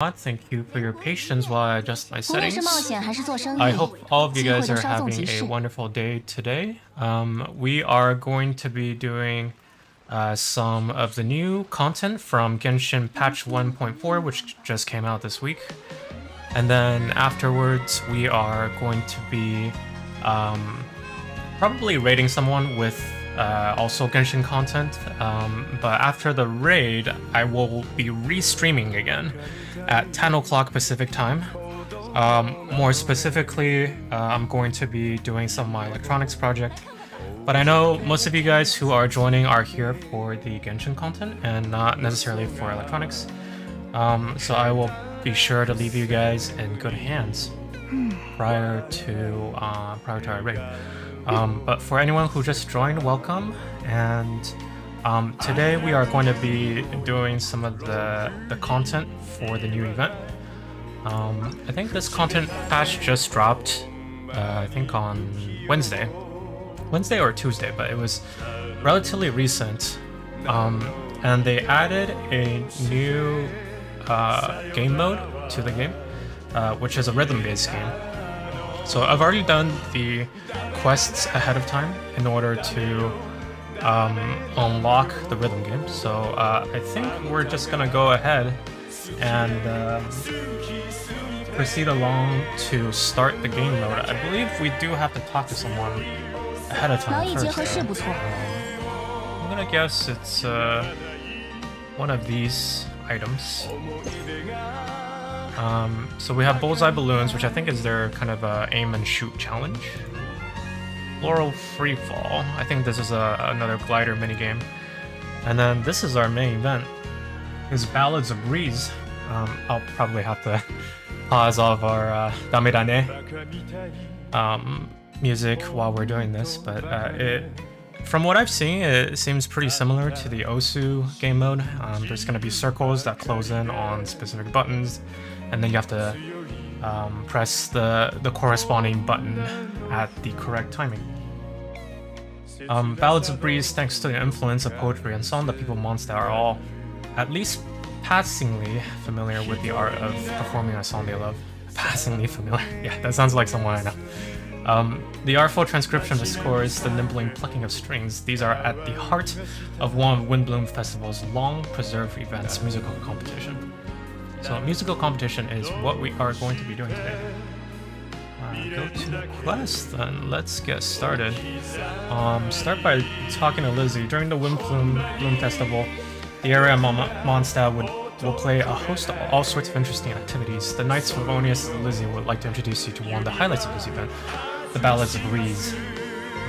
Thank you for your patience while I adjust my settings. I hope all of you guys are having a wonderful day today. We are going to be doing some of the new content from Genshin patch 1.4, which just came out this week. And then afterwards, we are going to be probably raiding someone with also Genshin content. But after the raid, I will be restreaming again at 10 o'clock Pacific time. More specifically, I'm going to be doing some of my electronics project. But I know most of you guys who are joining are here for the Genshin content and not necessarily for electronics. So I will be sure to leave you guys in good hands prior to our raid. But for anyone who just joined, welcome. And today we are going to be doing some of the content for the new event. I think this content patch just dropped, I think on Wednesday or Tuesday, but it was relatively recent. And they added a new game mode to the game, which is a rhythm-based game. So I've already done the quests ahead of time in order to unlock the rhythm game. So I think we're just gonna go ahead and proceed along to start the game mode. I believe we do have to talk to someone ahead of time first. I'm gonna guess it's one of these items. So we have bullseye balloons, which I think is their kind of aim and shoot challenge. Floral freefall. I think this is another glider minigame. And then this is our main event. Is Ballads of Breeze. I'll probably have to pause all of our Damedane music while we're doing this, but from what I've seen, it seems pretty similar to the Osu game mode. There's going to be circles that close in on specific buttons, and then you have to press the corresponding button at the correct timing. Ballads of Breeze, thanks to the influence of poetry and song, the people of Mondstadt are all at least passingly familiar with the art of performing a song they love. Passingly familiar. Yeah, that sounds like someone I know. The artful transcription of the scores, the nimbling plucking of strings, these are at the heart of one of Windbloom Festival's long-preserved events, musical competition. So musical competition is what we are going to be doing today. Go to the quest, then let's get started. Start by talking to Lizzie. During the Windbloom Festival, the area of Mondstadt will play a host of all sorts of interesting activities. The Knights of Favonius and Lizzie would like to introduce you to one of the highlights of this event, the Ballads of Breeze.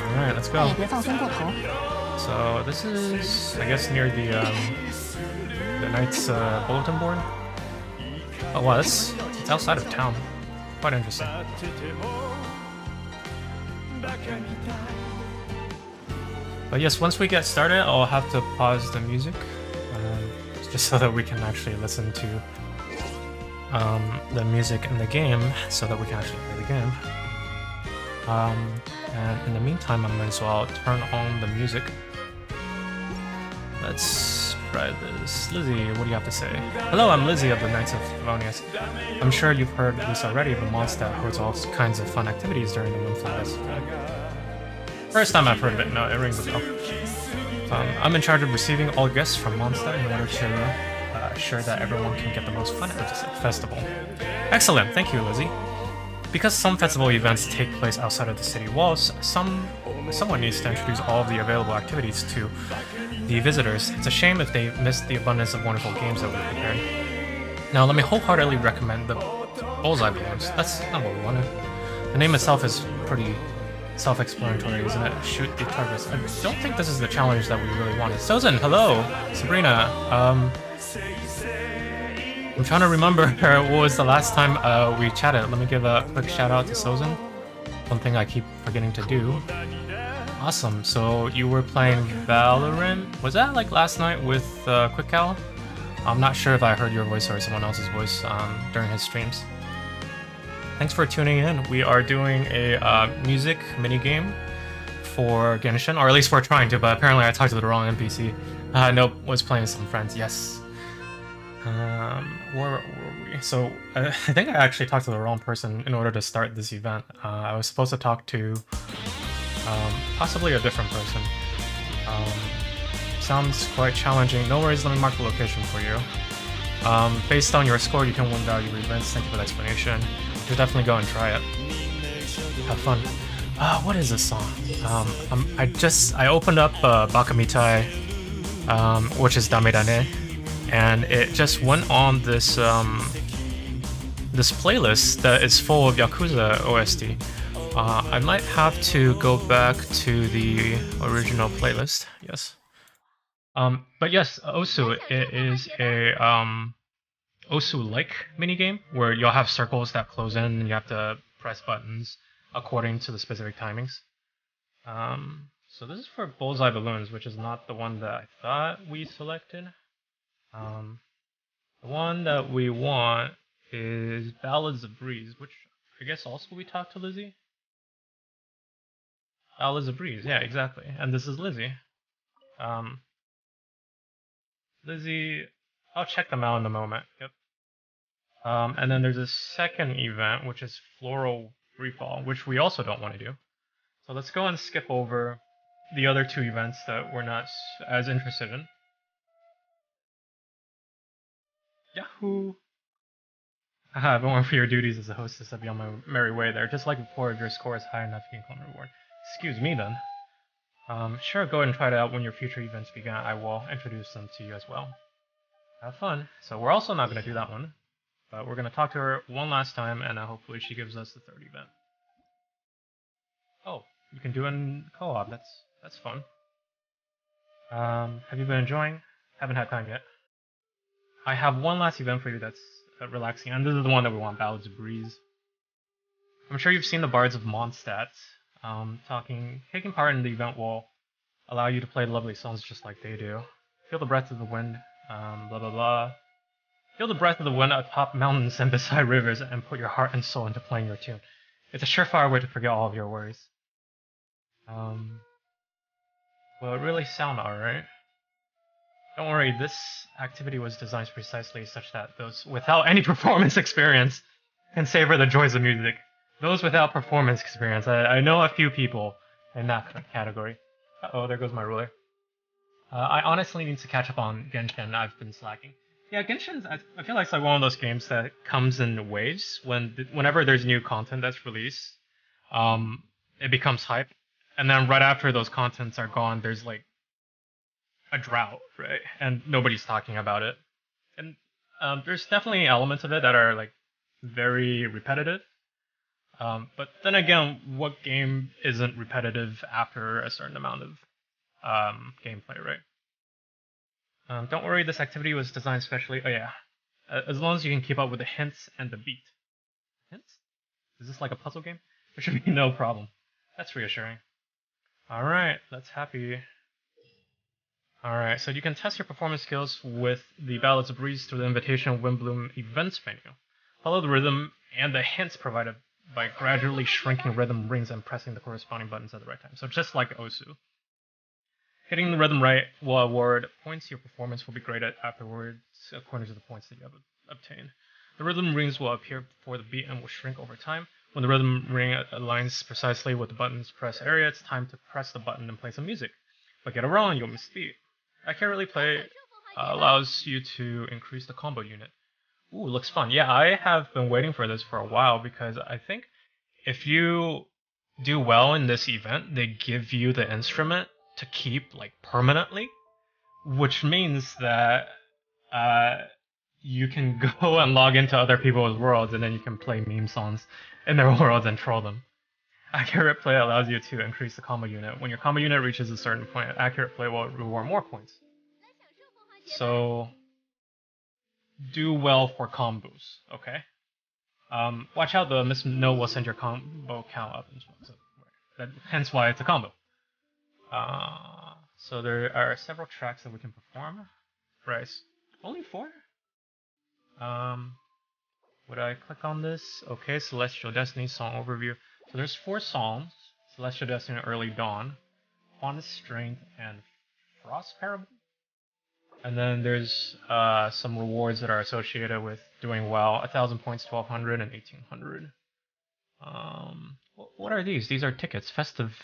Alright, let's go. So this is, I guess, near the Knights bulletin board. Oh wow, it's outside of town. Quite interesting. But yes, once we get started, I'll have to pause the music. Just so that we can actually listen to the music in the game, so that we can actually play the game. And in the meantime, I might as well turn on the music. Let's try this. Lizzie, what do you have to say? Hello, I'm Lizzie of the Knights of Favonius. I'm sure you've heard this already, but Mondstadt hosts all kinds of fun activities during the Windflow Festival. First time I've heard of it. No, it rings a bell. I'm in charge of receiving all guests from Mondstadt in order to ensure that everyone can get the most fun out of the festival. Excellent, thank you, Lizzie. Because some festival events take place outside of the city walls, someone needs to introduce all of the available activities to the visitors. It's a shame if they miss the abundance of wonderful games that we prepared. Now, let me wholeheartedly recommend the bullseye balloons. That's not what we wanted. The name itself is pretty self-explanatory, isn't it? Shoot the targets. I don't think this is the challenge that we really wanted. Sozin, hello! Sabrina, I'm trying to remember what was the last time we chatted. Let me give a quick shout out to Sozin. One thing I keep forgetting to do. Awesome, so you were playing Valorant? Was that like last night with Quick Cal? I'm not sure if I heard your voice or someone else's voice during his streams. Thanks for tuning in. We are doing a music minigame for Genshin, or at least we're trying to, but apparently I talked to the wrong NPC. Nope, was playing with some friends, yes. Where were we? So I think I actually talked to the wrong person in order to start this event. I was supposed to talk to possibly a different person. Um, sounds quite challenging. No worries, let me mark the location for you. Based on your score, you can win valuable events. Thank you for the explanation. You should definitely go and try it. Have fun. What is this song? I opened up Bakamitai, which is Damedane, and it just went on this this playlist that is full of Yakuza OST. I might have to go back to the original playlist. Yes. But yes, Osu, it is a Osu-like minigame where you'll have circles that close in and you have to press buttons according to the specific timings. So this is for Bullseye Balloons, which is not the one that I thought we selected. The one that we want is Ballads of Breeze, which I guess also we talked to Lizzie? Ballads of Breeze, yeah, exactly. And this is Lizzie. Lizzie, I'll check them out in a moment. Yep. And then there's a second event, which is Floral Freefall, which we also don't want to do. So let's go and skip over the other two events that we're not as interested in. Yahoo! Haha, I've been waiting for your duties as a hostess. I'll be on my merry way there. Just like before, if your score is high enough, you can claim a reward. Excuse me then. Sure, go ahead and try it out when your future events begin. I will introduce them to you as well. Have fun. So we're also not going to do that one, but we're going to talk to her one last time, and hopefully she gives us the third event. Oh, you can do it in co-op. That's fun. Have you been enjoying? Haven't had time yet. I have one last event for you that's relaxing, and this is the one that we want, Ballads of Breeze. I'm sure you've seen the Bards of Mondstadt. Taking part in the event will allow you to play lovely songs just like they do. Feel the breath of the wind, blah blah blah. Feel the breath of the wind atop mountains and beside rivers, and put your heart and soul into playing your tune. It's a surefire way to forget all of your worries. Well, it really sound alright. Don't worry, this activity was designed precisely such that those without any performance experience can savor the joys of music. Those without performance experience, I know a few people in that category. Uh-oh, there goes my ruler. I honestly need to catch up on Genshin. I've been slacking. Yeah, Genshin, I feel like it's like one of those games that comes in waves. Whenever there's new content that's released, it becomes hype, and then right after those contents are gone, there's like a drought, right? And nobody's talking about it. And there's definitely elements of it that are like very repetitive. But then again, what game isn't repetitive after a certain amount of gameplay, right? Don't worry, this activity was designed specially. Oh yeah, as long as you can keep up with the hints and the beat. Hints? Is this like a puzzle game? There should be no problem. That's reassuring. Alright, that's happy. Alright, so you can test your performance skills with the Ballads of Breeze through the Invitation Windbloom events menu. Follow the rhythm and the hints provided by gradually shrinking rhythm rings and pressing the corresponding buttons at the right time. So just like Osu. Hitting the rhythm right will award points. Your performance will be graded afterwards according to the points that you have obtained. The rhythm rings will appear before the beat and will shrink over time. When the rhythm ring aligns precisely with the button's press area, it's time to press the button and play some music. But get it wrong, you'll miss the beat. Accurately play allows you to increase the combo unit. Ooh, looks fun. Yeah, I have been waiting for this for a while because I think if you do well in this event, they give you the instrument to keep like permanently, which means that you can go and log into other people's worlds and then you can play meme songs in their worlds and troll them. Accurate play allows you to increase the combo unit. When your combo unit reaches a certain point, accurate play will reward more points. So do well for combos, okay? Watch out, the Miss No will send your combo count up as well. So, hence why it's a combo. So there are several tracks that we can perform. Right. Only 4? Would I click on this? Okay, Celestial Destiny song overview. So there's 4 songs. Celestial Destiny, Early Dawn, Honest Strength, and Frost Parable. And then there's some rewards that are associated with doing well: 1,000 points, 1,200, and 1,800. What are these? These are tickets, festive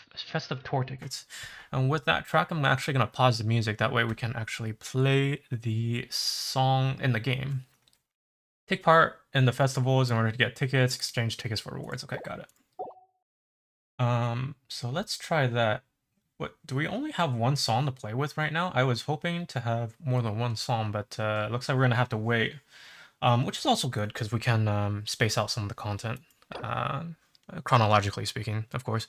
tour tickets. And with that track, I'm actually gonna pause the music. That way we can actually play the song in the game. Take part in the festivals in order to get tickets. Exchange tickets for rewards. Okay, got it. So let's try that. What, do we only have one song to play with right now? I was hoping to have more than one song, but it looks like we're gonna have to wait. Which is also good because we can space out some of the content, chronologically speaking, of course.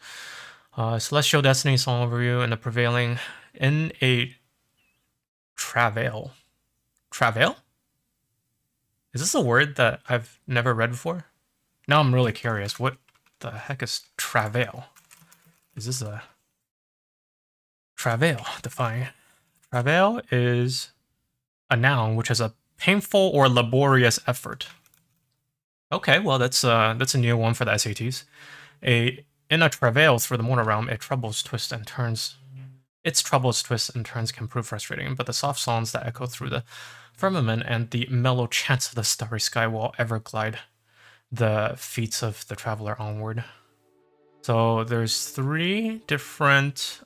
Celestial Destiny song overview and the prevailing in a travail. Travail? Is this a word that I've never read before? Now I'm really curious. What the heck is travail? Is this a travail? Define. Travail is a noun, which is a painful or laborious effort. Okay, well that's a new one for the SATs. In a travail through the mortal realm, its troubles, twists, and turns can prove frustrating, but the soft songs that echo through the firmament and the mellow chants of the starry sky will ever glide the feet of the traveler onward. So there's 3 different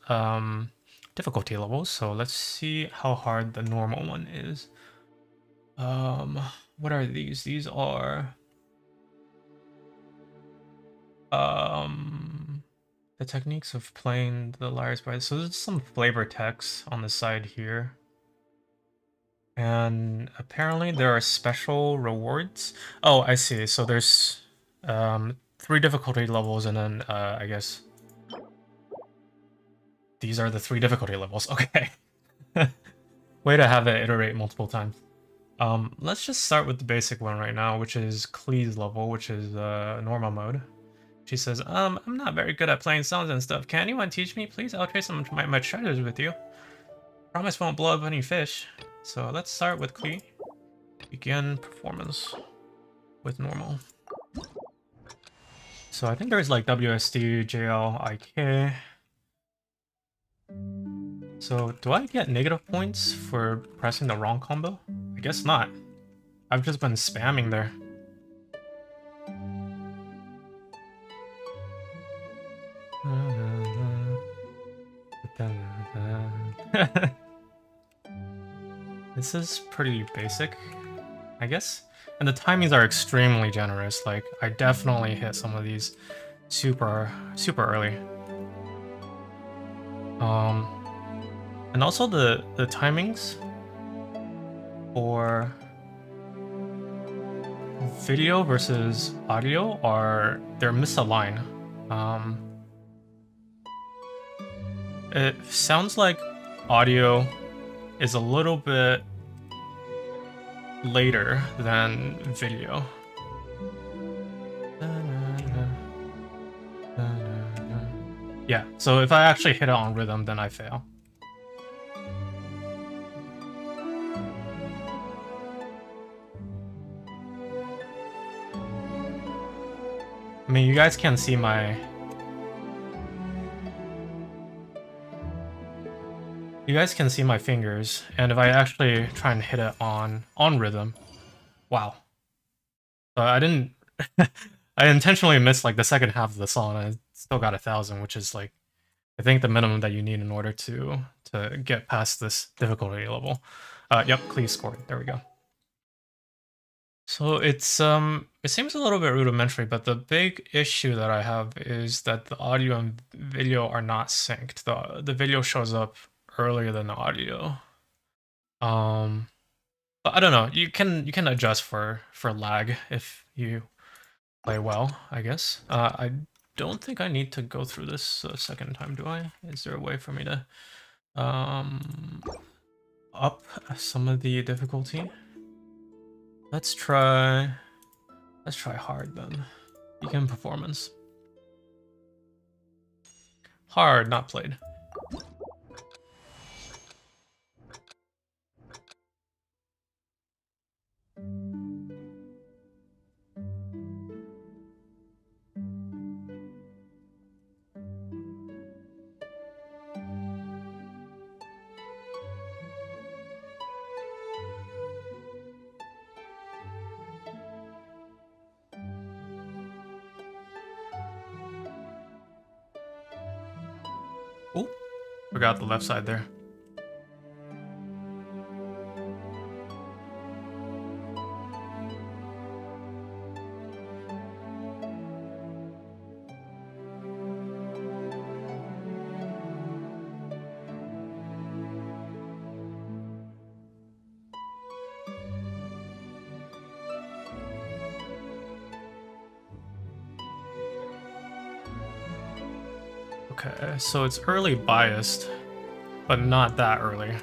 difficulty levels. So let's see how hard the normal one is. What are these? These are the techniques of playing the lyres by. So there's some flavor text on the side here. And apparently there are special rewards. Oh, I see. So there's 3 difficulty levels, and then I guess these are the 3 difficulty levels. Okay. Way to have it iterate multiple times. Let's just start with the basic one right now, which is Klee's level, which is normal mode. She says, I'm not very good at playing songs and stuff. Can anyone teach me, please? I'll trade some of my treasures with you. Promise won't blow up any fish. So let's start with Klee. Begin performance with normal. So I think there's like WSD, JL, IK. So do I get negative points for pressing the wrong combo? I guess not. I've just been spamming there. This is pretty basic, I guess. And the timings are extremely generous. Like, I definitely hit some of these super early. And also the timings for video versus audio they're misaligned. It sounds like audio is a little bit later than video. Yeah, so if I actually hit it on rhythm, then I fail. I mean, you guys can see my... You guys can see my fingers, and if I actually try and hit it on rhythm, wow. So I didn't... I intentionally missed like the second half of the song, and I still got 1,000, which is like, I think the minimum that you need in order to get past this difficulty level. Yep, Clee scored. There we go. So it's it seems a little bit rudimentary, but the big issue that I have is that the audio and video are not synced. The video shows up earlier than the audio. But I don't know. You can adjust for lag if you play well, I guess. I don't think I need to go through this a second time, do I? Is there a way for me to up some of the difficulty? Let's try hard then. Begin performance. Hard, not played. Oh, forgot the left side there. Okay, so it's early biased, but not that early.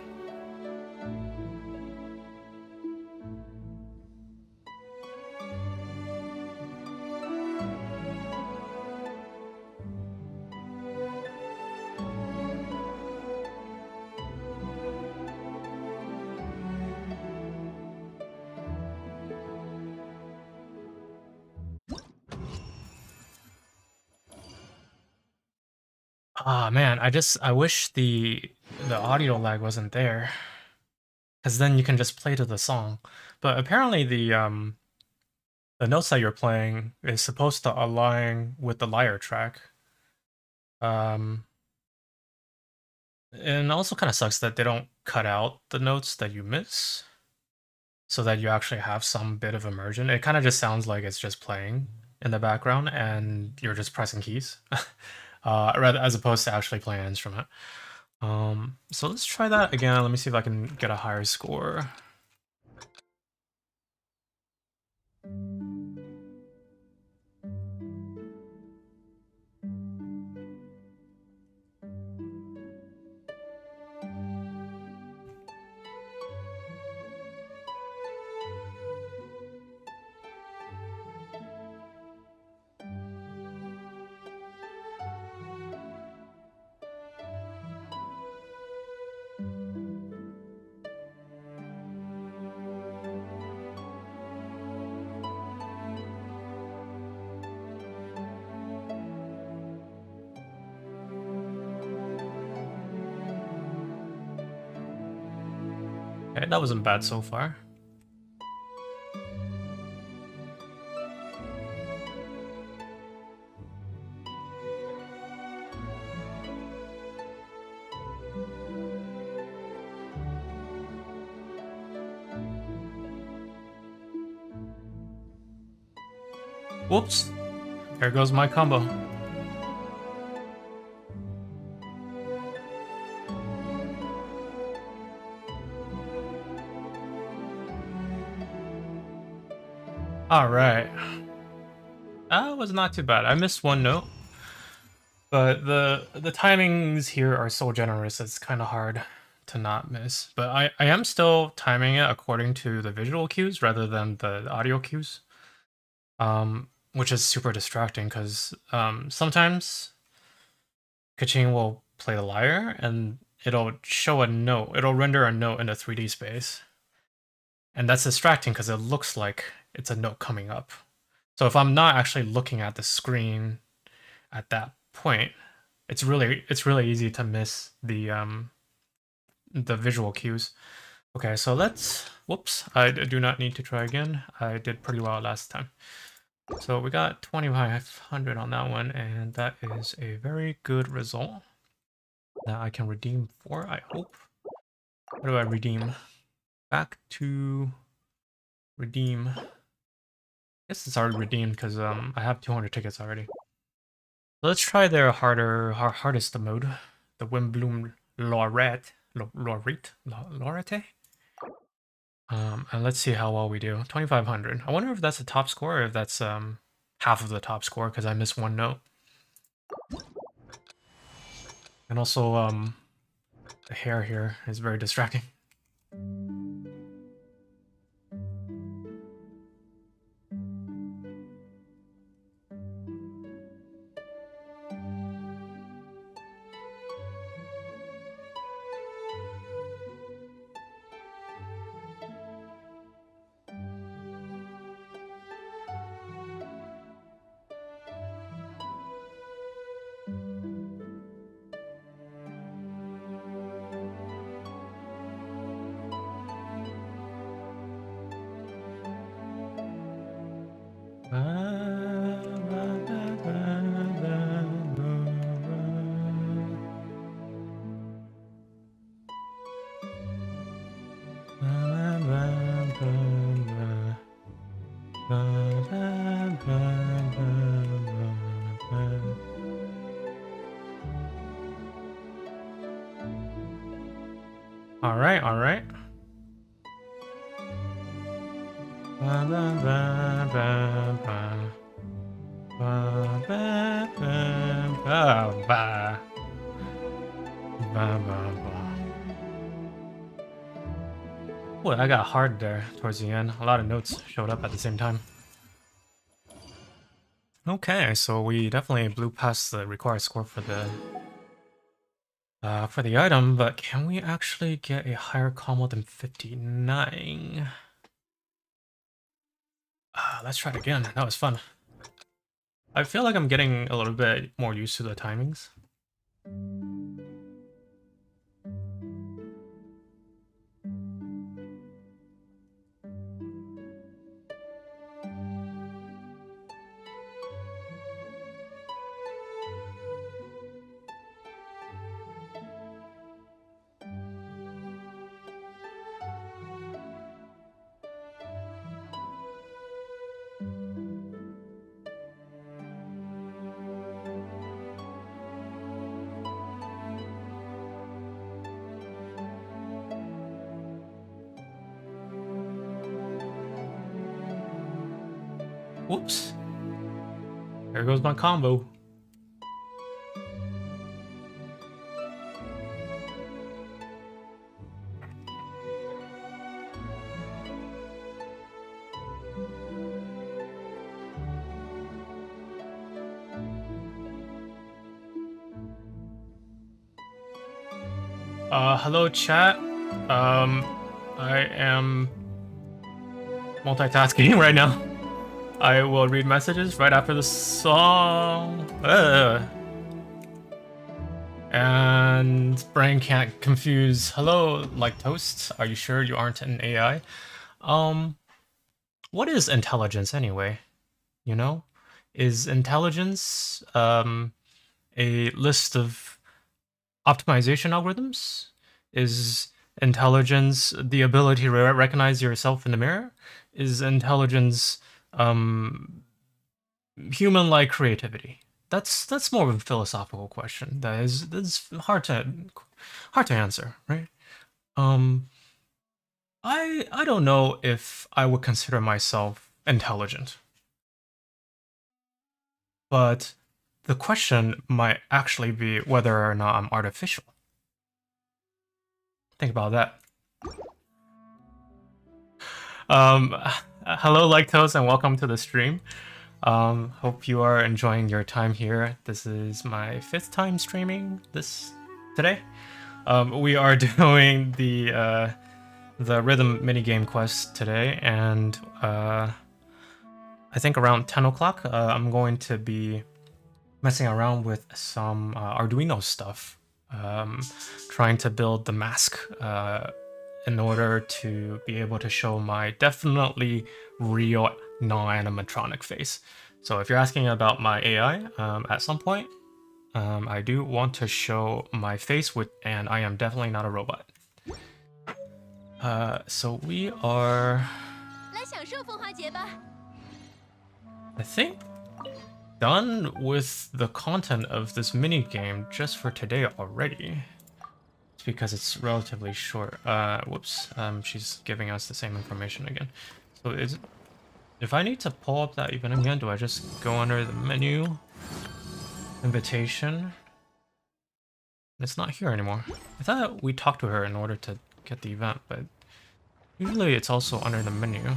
Ah man, I wish the audio lag wasn't there, because then you can just play to the song. But apparently the notes that you're playing is supposed to align with the lyre track. Um, and also kind of sucks that they don't cut out the notes that you miss, so that you actually have some bit of immersion. It kind of just sounds like it's just playing in the background and you're just pressing keys, rather as opposed to actually playing an instrument. So let's try that again. Let me see if I can get a higher score. Okay, that wasn't bad so far. Whoops, there goes my combo. All right, that was not too bad. I missed one note, but the timings here are so generous, it's kind of hard to not miss. But I am still timing it according to the visual cues rather than the audio cues, which is super distracting because sometimes Kaching will play the lyre and it'll show a note, it'll render a note in a 3D space. And that's distracting because it looks like it's a note coming up. So if I'm not actually looking at the screen at that point, it's really easy to miss the visual cues. Okay, so let's, whoops, I do not need to try again. I did pretty well last time. So we got 2500 on that one, and that is a very good result that I can redeem for, I hope. What do I redeem? Back to redeem. I guess it's already redeemed because I have 200 tickets already. Let's try their hardest mode, the Wimbloom Lorette. Lorette? And let's see how well we do. 2500. I wonder if that's the top score or if that's half of the top score because I missed one note. And also the hair here is very distracting. All right, all right. Boy, I got hard there towards the end. A lot of notes showed up at the same time. Okay, so we definitely blew past the required score for the item, but can we actually get a higher combo than 59? Let's try it again. That was fun. I feel like I'm getting a little bit more used to the timings. Whoops. There goes my combo. Hello chat. I am multitasking right now. I will read messages right after the song. And brain can't confuse. Hello, like toast. Are you sure you aren't an AI? What is intelligence anyway? You know? Is intelligence a list of optimization algorithms? Is intelligence the ability to recognize yourself in the mirror? Is intelligence human-like creativity? That's more of a philosophical question. That's hard to answer, right? I don't know if I would consider myself intelligent, but the question might actually be whether or not I'm artificial. Think about that. Hello, Lactose, and welcome to the stream. Hope you are enjoying your time here. This is my 5th time streaming this today. We are doing the rhythm minigame quest today, and I think around 10 o'clock, I'm going to be messing around with some Arduino stuff, trying to build the mask in order to be able to show my definitely real non-animatronic face. So if you're asking about my AI, at some point, I do want to show my face and I am definitely not a robot. So we are, I think, done with the content of this mini game just for today already. It's because it's relatively short. Whoops. She's giving us the same information again. So if I need to pull up that event again, do I just go under the menu, invitation? It's not here anymore. I thought we talked to her in order to get the event, but usually it's also under the menu.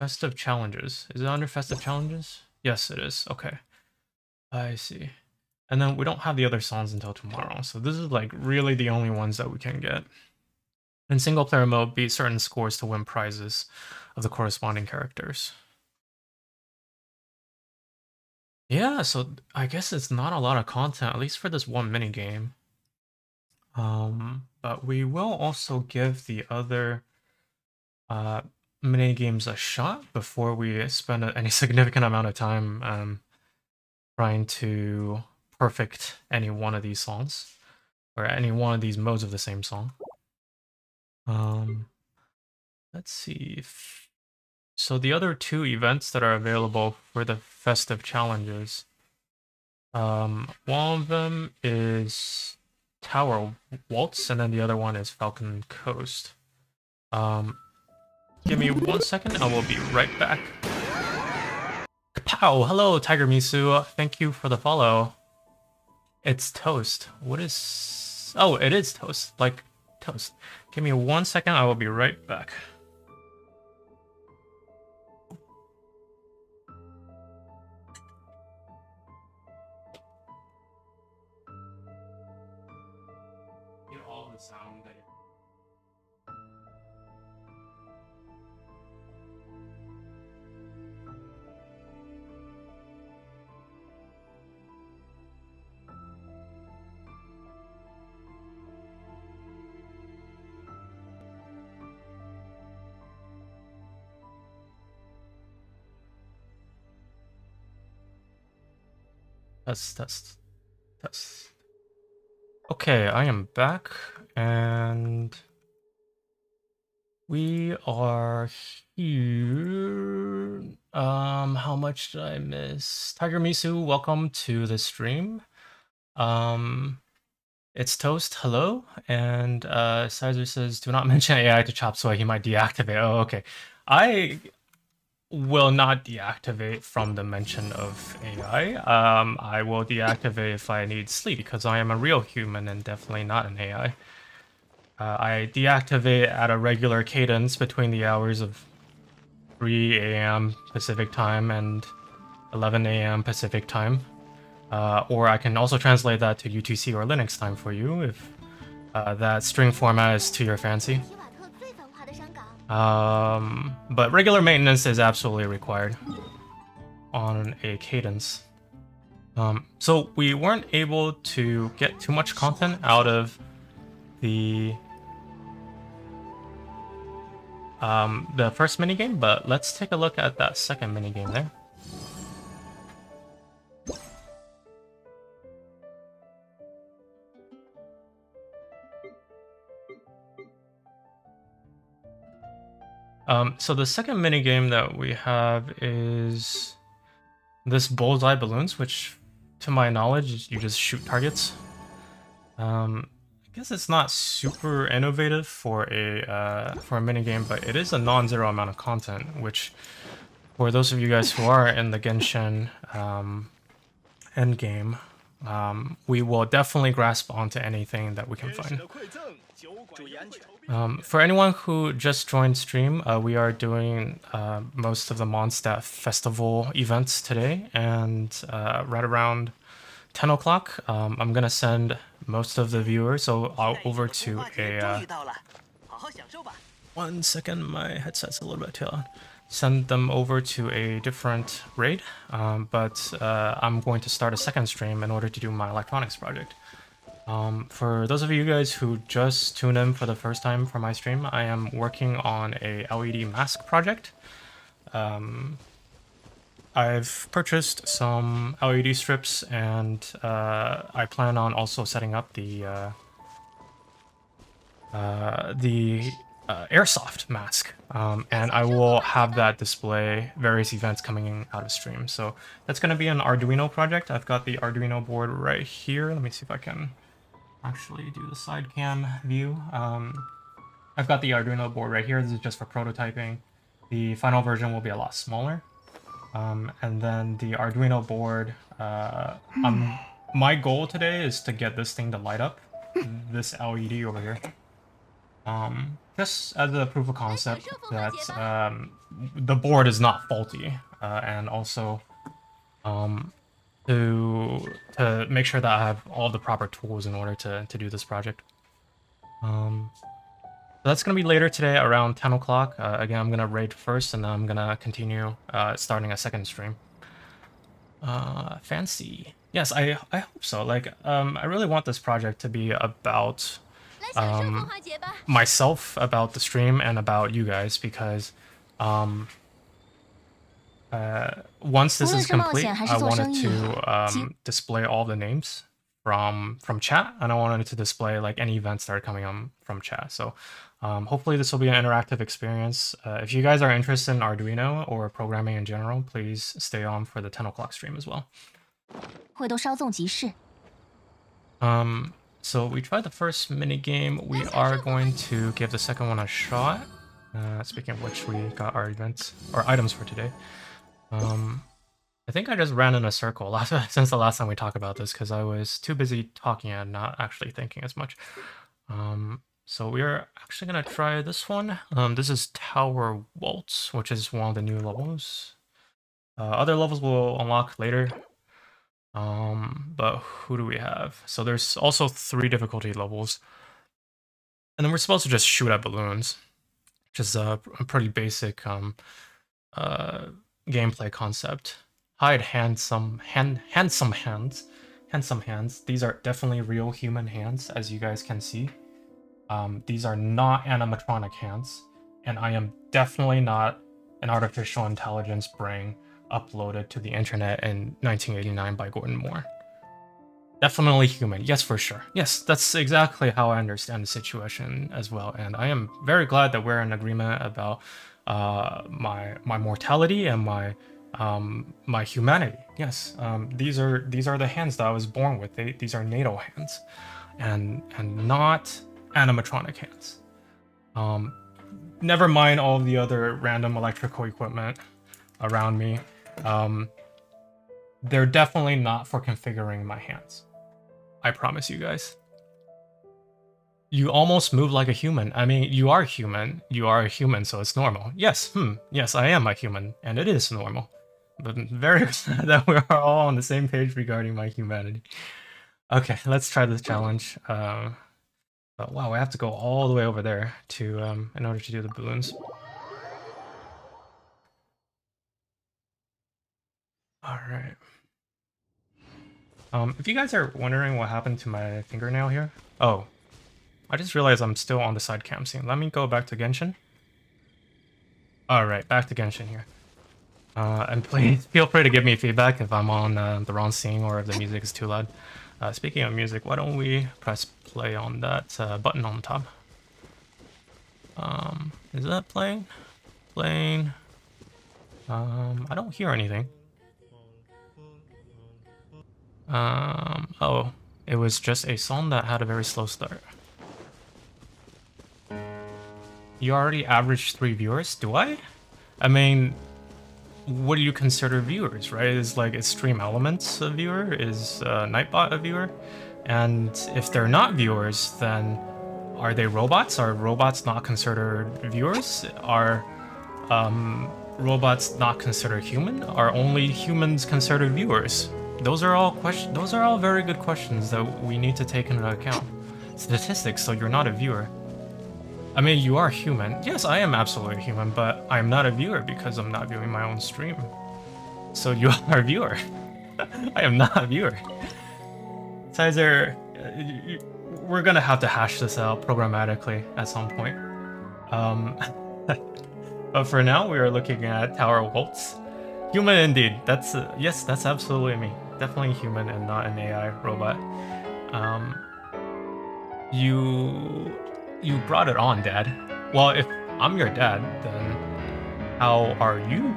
Festive challenges. Is it under festive challenges? Yes, it is. Okay. I see. And then we don't have the other songs until tomorrow, so this is like really the only ones that we can get. In single player mode, beat certain scores to win prizes of the corresponding characters. Yeah, so I guess it's not a lot of content, at least for this one mini game. But we will also give the other mini games a shot before we spend any significant amount of time trying to perfect any one of these songs or any one of these modes of the same song. Let's see if So the other two events that are available for the festive challenges, one of them is Tower Waltz, and then the other one is Falcon Coast. Give me 1 second, I will be right back. Kapow! Hello, Tiger Misu. Thank you for the follow. It's toast. What is... Oh, it is toast. Like, toast. Give me 1 second, I will be right back. Get all the sound that Test. Okay, I am back, and we are here. How much did I miss? Tiger Misu, welcome to the stream. It's Toast, hello, and Sizer says, do not mention AI to Chop Suey, he might deactivate. Oh, okay. I will not deactivate from the mention of AI. I will deactivate if I need sleep because I am a real human and definitely not an AI. I deactivate at a regular cadence between the hours of 3 a.m. Pacific time and 11 a.m. Pacific time. Or I can also translate that to UTC or Linux time for you if that string format is to your fancy. But regular maintenance is absolutely required on a cadence. So we weren't able to get too much content out of the first minigame, but let's take a look at that second minigame there. So the second minigame that we have is this bullseye balloons, which, to my knowledge, you just shoot targets. I guess it's not super innovative for a minigame, but it is a non-zero amount of content, which, for those of you guys who are in the Genshin endgame, we will definitely grasp onto anything that we can find. For anyone who just joined stream, we are doing most of the Mondstadt Festival events today, and right around 10 o'clock, I'm gonna send most of the viewers over to a... 1 second, my headset's a little bit too loud. Send them over to a different raid, but I'm going to start a second stream in order to do my electronics project. For those of you guys who just tuned in for the first time for my stream, I am working on a LED mask project. I've purchased some LED strips, and I plan on also setting up the airsoft mask, and I will have that display various events coming out of stream. So that's going to be an Arduino project. I've got the Arduino board right here. Let me see if I can actually do the side cam view. I've got the Arduino board right here. This is just for prototyping. The final version will be a lot smaller. And then the Arduino board, my goal today is to get this thing to light up, this LED over here. Just as a proof of concept that the board is not faulty, and also to make sure that I have all the proper tools in order to do this project. That's going to be later today around 10 o'clock. Again, I'm going to raid first, and then I'm going to continue starting a second stream. Fancy. Yes, I hope so. Like, I really want this project to be about myself, about the stream, and about you guys, because once this is complete, I wanted to display all the names from chat, and I wanted to display like any events that are coming on from chat. So hopefully this will be an interactive experience. If you guys are interested in Arduino or programming in general, please stay on for the 10 o'clock stream as well. So we tried the first mini game. We are going to give the second one a shot. Speaking of which, we got our events or items for today. I think I just ran in a circle since the last time we talked about this because I was too busy talking and not actually thinking as much. So we're actually gonna try this one. This is Tower Waltz, which is one of the new levels. Other levels will unlock later. But who do we have? So there's also 3 difficulty levels. And then we're supposed to just shoot at balloons, which is a pretty basic gameplay concept. Hide handsome hands. These are definitely real human hands, as you guys can see. These are not animatronic hands, and I am definitely not an artificial intelligence brain uploaded to the internet in 1989 by Gordon Moore. Definitely human, yes, for sure. Yes, that's exactly how I understand the situation as well, and I am very glad that we're in agreement about my mortality and my humanity. Yes, these are the hands that I was born with. These are NATO hands, and not animatronic hands. Never mind all the other random electrical equipment around me. They're definitely not for configuring my hands. I promise you guys. You almost move like a human. I mean, you are human. You are a human, so it's normal. Yes, yes, I am a human, and it is normal. But I'm very glad that we are all on the same page regarding my humanity. Okay, let's try this challenge. But wow, I have to go all the way over there to in order to do the balloons. All right. If you guys are wondering what happened to my fingernail here, oh, I just realized I'm still on the side cam scene. Let me go back to Genshin. All right, back to Genshin here. And please feel free to give me feedback if I'm on the wrong scene or if the music is too loud. Speaking of music, why don't we press play on that button on the top? Is that playing? Playing. I don't hear anything. Oh, it was just a song that had a very slow start. You already averaged 3 viewers? Do I? I mean, what do you consider viewers, right? Is like Stream Elements a viewer? Is Nightbot a viewer? And if they're not viewers, then are they robots? Are robots not considered viewers? Are robots not considered human? Are only humans considered viewers? Those are all questions. Those are all very good questions that we need to take into account. Statistics, so you're not a viewer. I mean, you are human. Yes, I am absolutely human, but I'm not a viewer because I'm not viewing my own stream. So you are a viewer. I am not a viewer. Besides, we're gonna have to hash this out programmatically at some point. But for now, we are looking at Tower Waltz. Human indeed. That's yes, that's absolutely me. Definitely human and not an AI robot. You brought it on, Dad. Well, if I'm your dad, then how are you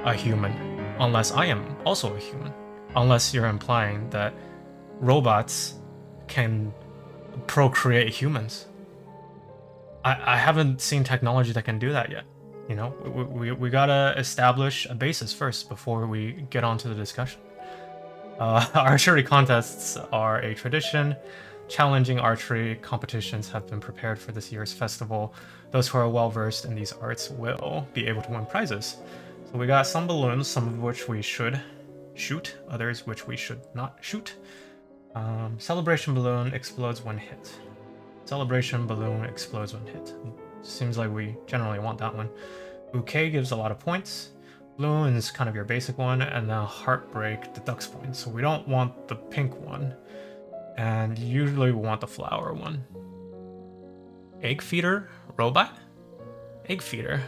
a human? Unless I am also a human. Unless you're implying that robots can procreate humans. I haven't seen technology that can do that yet. You know, we gotta establish a basis first before we get on to the discussion. Archery contests are a tradition. Challenging archery competitions have been prepared for this year's festival. Those who are well versed in these arts will be able to win prizes. So we got some balloons, some of which we should shoot, others which we should not shoot. Celebration balloon explodes when hit. Celebration balloon explodes when hit. Seems like we generally want that one. Bouquet gives a lot of points. Balloon is kind of your basic one, and then Heartbreak deducts points. So we don't want the pink one, and usually we want the flower one. Egg feeder robot? Egg feeder?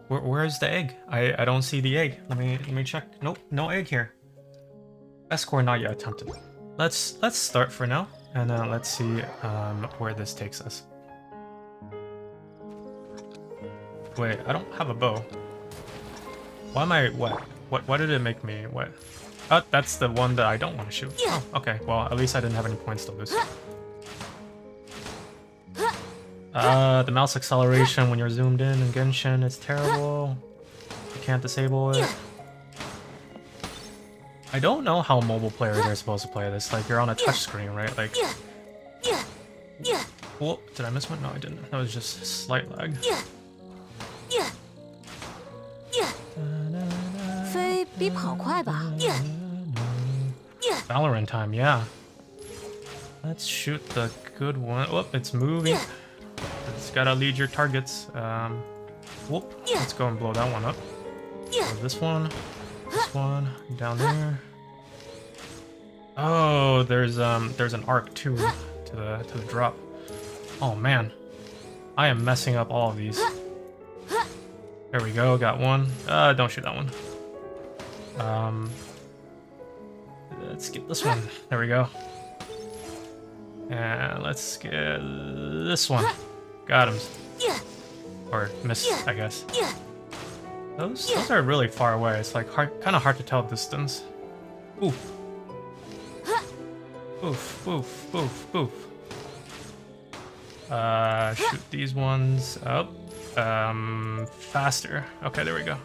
Where's the egg? I don't see the egg. Let me check. Nope, no egg here. Best score not yet attempted. let's start for now, and then let's see where this takes us. Wait, I don't have a bow. Why am I what? Why did it make me what? Oh, that's the one that I don't want to shoot. Oh, okay. Well, at least I didn't have any points to lose. The mouse acceleration when you're zoomed in Genshin is terrible. You can't disable it. I don't know how mobile players are supposed to play this. Like, you're on a touch screen, right? Like... Whoa, did I miss one? No, I didn't. That was just slight lag. Valorant time, yeah. Let's shoot the good one. Whoop, it's moving. It's gotta lead your targets. Whoop, let's go and blow that one up. So this one, down there. Oh, there's an arc too to the drop. Oh man, I am messing up all of these. There we go, got one. Don't shoot that one. Let's get this one. There we go. And let's get this one. Got him. Or missed, I guess. Those are really far away. It's like kind of hard to tell distance. Oof. Oof, oof, oof, oof. Shoot these ones up. Faster. Okay, there we go.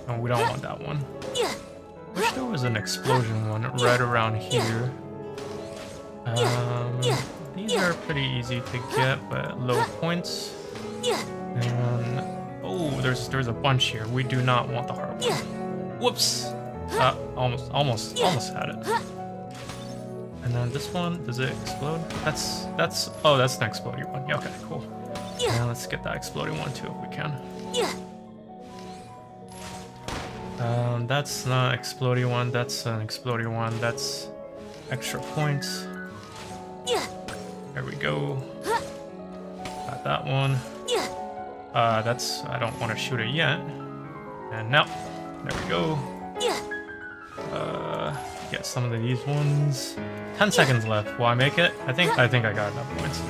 Oh, we don't want that one. Wish there was an explosion one right around here. These are pretty easy to get, but low points. And oh, there's a bunch here. We do not want the hard one. Whoops! Almost had it. And then this one, does it explode? That's oh, that's an exploding one. Yeah, okay, cool. And let's get that exploding one too if we can. That's not exploding one. That's an exploding one. That's extra points. There we go. Got that one. That's I don't want to shoot it yet. And now, there we go. Get some of these ones. 10 seconds left. Will I make it? I think I got enough points.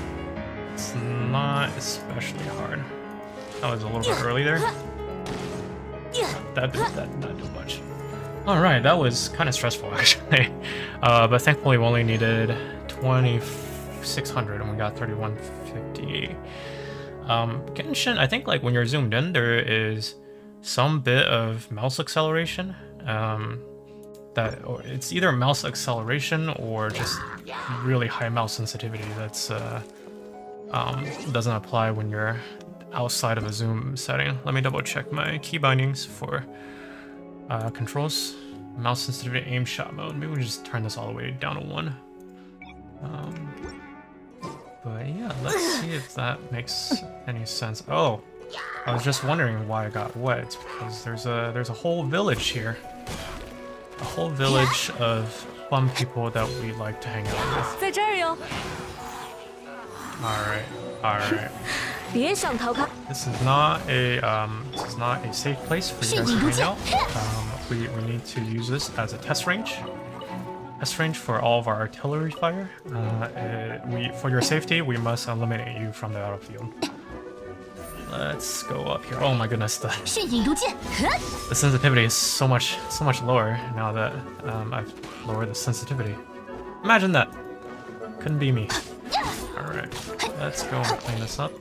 It's not especially hard. That was a little bit early there. That did not do much. Alright, that was kind of stressful actually. But thankfully we only needed 2600 and we got 3158. Genshin, I think like when you're zoomed in, there is some bit of mouse acceleration. Or it's either mouse acceleration or just really high mouse sensitivity that's doesn't apply when you're outside of a zoom setting. Let me double check my key bindings for controls. Mouse sensitivity, aim shot mode. Maybe we just turn this all the way down to 1. But yeah, let's see if that makes any sense. Oh, I was just wondering why I got wet. It's because there's a whole village here. A whole village of fun people that we like to hang out with. Alright. This is not a safe place for you guys to hang out. We need to use this as a test range. Test range for all of our artillery fire. For your safety, we must eliminate you from the battlefield. Let's go up here. Oh my goodness, the sensitivity is so much lower now that I've lowered the sensitivity. Imagine that. Couldn't be me. Alright, let's go and clean this up.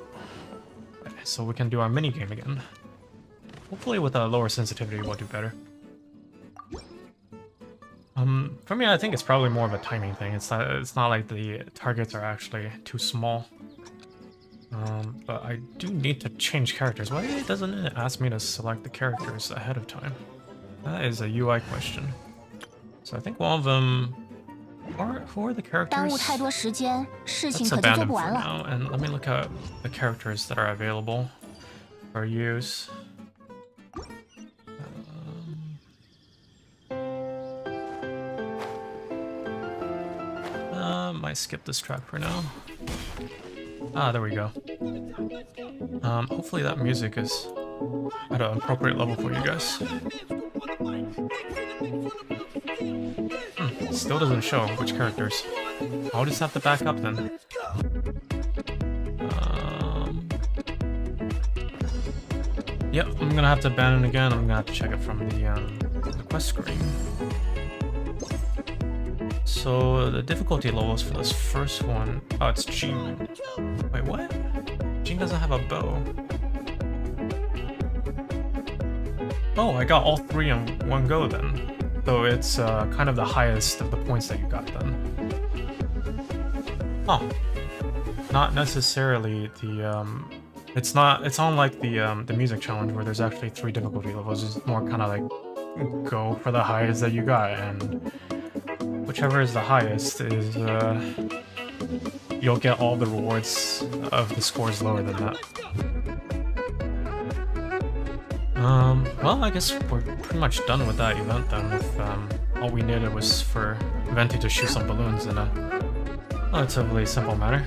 Okay, so we can do our mini game again. Hopefully with a lower sensitivity we'll do better. For me, I think it's probably more of a timing thing. It's not like the targets are actually too small. But I do need to change characters. Why doesn't it ask me to select the characters ahead of time? That is a UI question. So I think one of them... Who are the characters? Let's abandon for now, and let me look at the characters that are available for use. Might skip this track for now. Ah, there we go. Hopefully that music is at an appropriate level for you guys. Still doesn't show which characters. I'll just have to back up then. Yep, I'm gonna have to abandon again. I'm gonna have to check it from the quest screen. So the difficulty levels for this first one, oh, it's Jean. Wait, what? Jean doesn't have a bow. Oh, I got all 3 in one go then. So it's kind of the highest of the points that you got then. Huh. Not necessarily the it's unlike the music challenge where there's actually 3 difficulty levels. It's more kind of like go for the highest that you got, and whichever is the highest is you'll get all the rewards of the scores lower than that. Well, I guess we're pretty much done with that event then. If all we needed was for Venti to shoot some balloons in a relatively simple manner.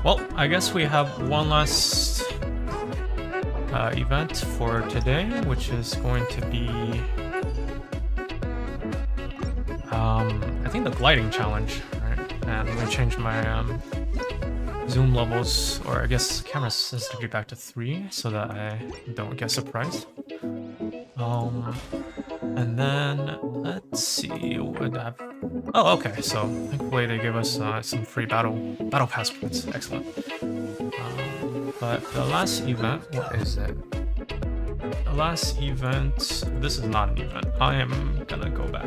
Well, I guess we have one last event for today, which is going to be I think the gliding challenge, right? And I'm gonna change my zoom levels, or I guess camera sensitivity back to 3 so that I don't get surprised. And then let's see what I have. Oh, okay. So thankfully they give us some free battle pass points. Excellent. But the last event, what is it? The last event. This is not an event. I am gonna go back.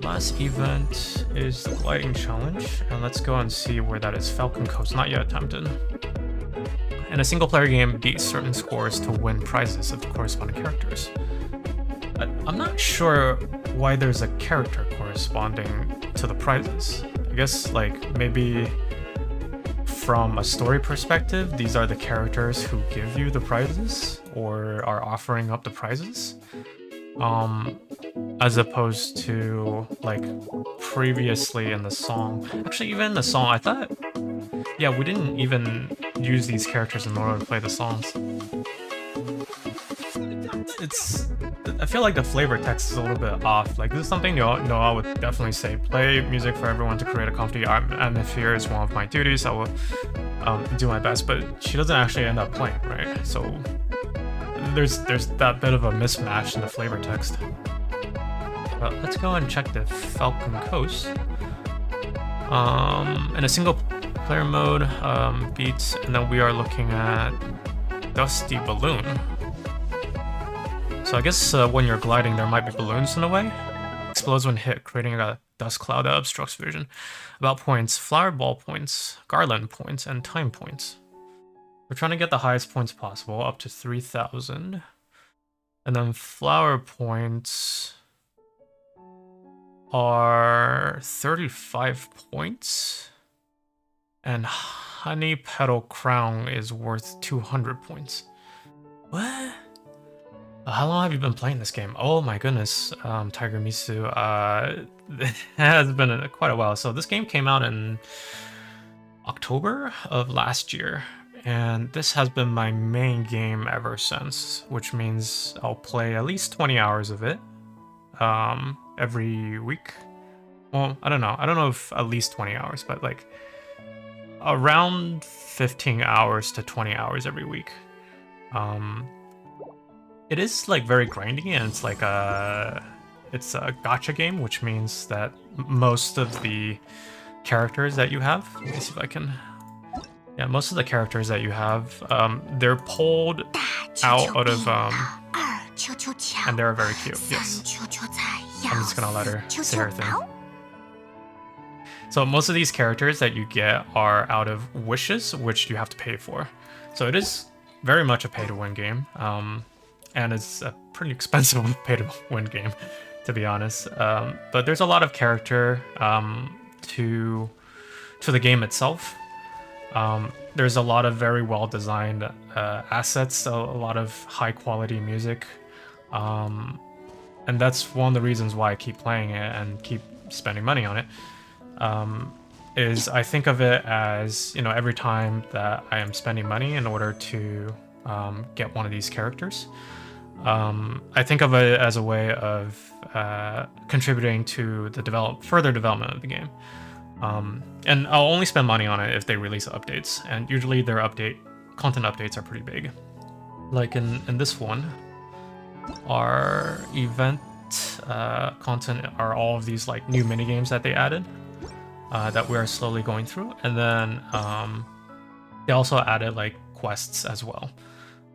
Last event is the gliding challenge, and let's go and see where that is. Falcon Coast, not yet attempted. In a single player game, beat certain scores to win prizes of the corresponding characters. But I'm not sure why there's a character corresponding to the prizes. I guess like maybe from a story perspective, these are the characters who give you the prizes or are offering up the prizes. As opposed to like previously in the song. Actually, even in the song, I thought, yeah, we didn't even use these characters in order to play the songs. I feel like the flavor text is a little bit off. Like this is something Noah would definitely say. Play music for everyone to create a community. And if here is one of my duties, I will do my best. But she doesn't actually end up playing, right? So there's that bit of a mismatch in the flavor text. But let's go and check the Falcon Coast. In a single player mode, beats, and then we are looking at Dusty Balloon. So I guess when you're gliding, there might be balloons in the way. Explodes when hit, creating a dust cloud that obstructs vision. About points, flower ball points, garland points, and time points. We're trying to get the highest points possible, up to 3,000. And then flower points are 35 points. And honey petal crown is worth 200 points. What? How long have you been playing this game? Oh my goodness, Tiger Misu. It has been quite a while. So this game came out in October of last year. And this has been my main game ever since, which means I'll play at least 20 hours of it every week. Well, I don't know. I don't know if at least 20 hours, but like around 15 hours to 20 hours every week. It is like very grindy, and it's like it's a gacha game, which means that most of the characters that you have, let me see if I can. Yeah, most of the characters that you have, they're pulled out of, and they're very cute, yes. I'm just gonna let her say her thing. So most of these characters that you get are out of wishes, which you have to pay for. So it is very much a pay-to-win game, and it's a pretty expensive pay-to-win game, to be honest. But there's a lot of character to the game itself. There's a lot of very well-designed assets, a lot of high-quality music, and that's one of the reasons why I keep playing it and keep spending money on it. Is I think of it as, you know, every time that I am spending money in order to get one of these characters, I think of it as a way of contributing to the further development of the game. And I'll only spend money on it if they release updates, and usually their content updates are pretty big. Like in this one, our event content are all of these like new minigames that they added that we are slowly going through, and then they also added like quests as well.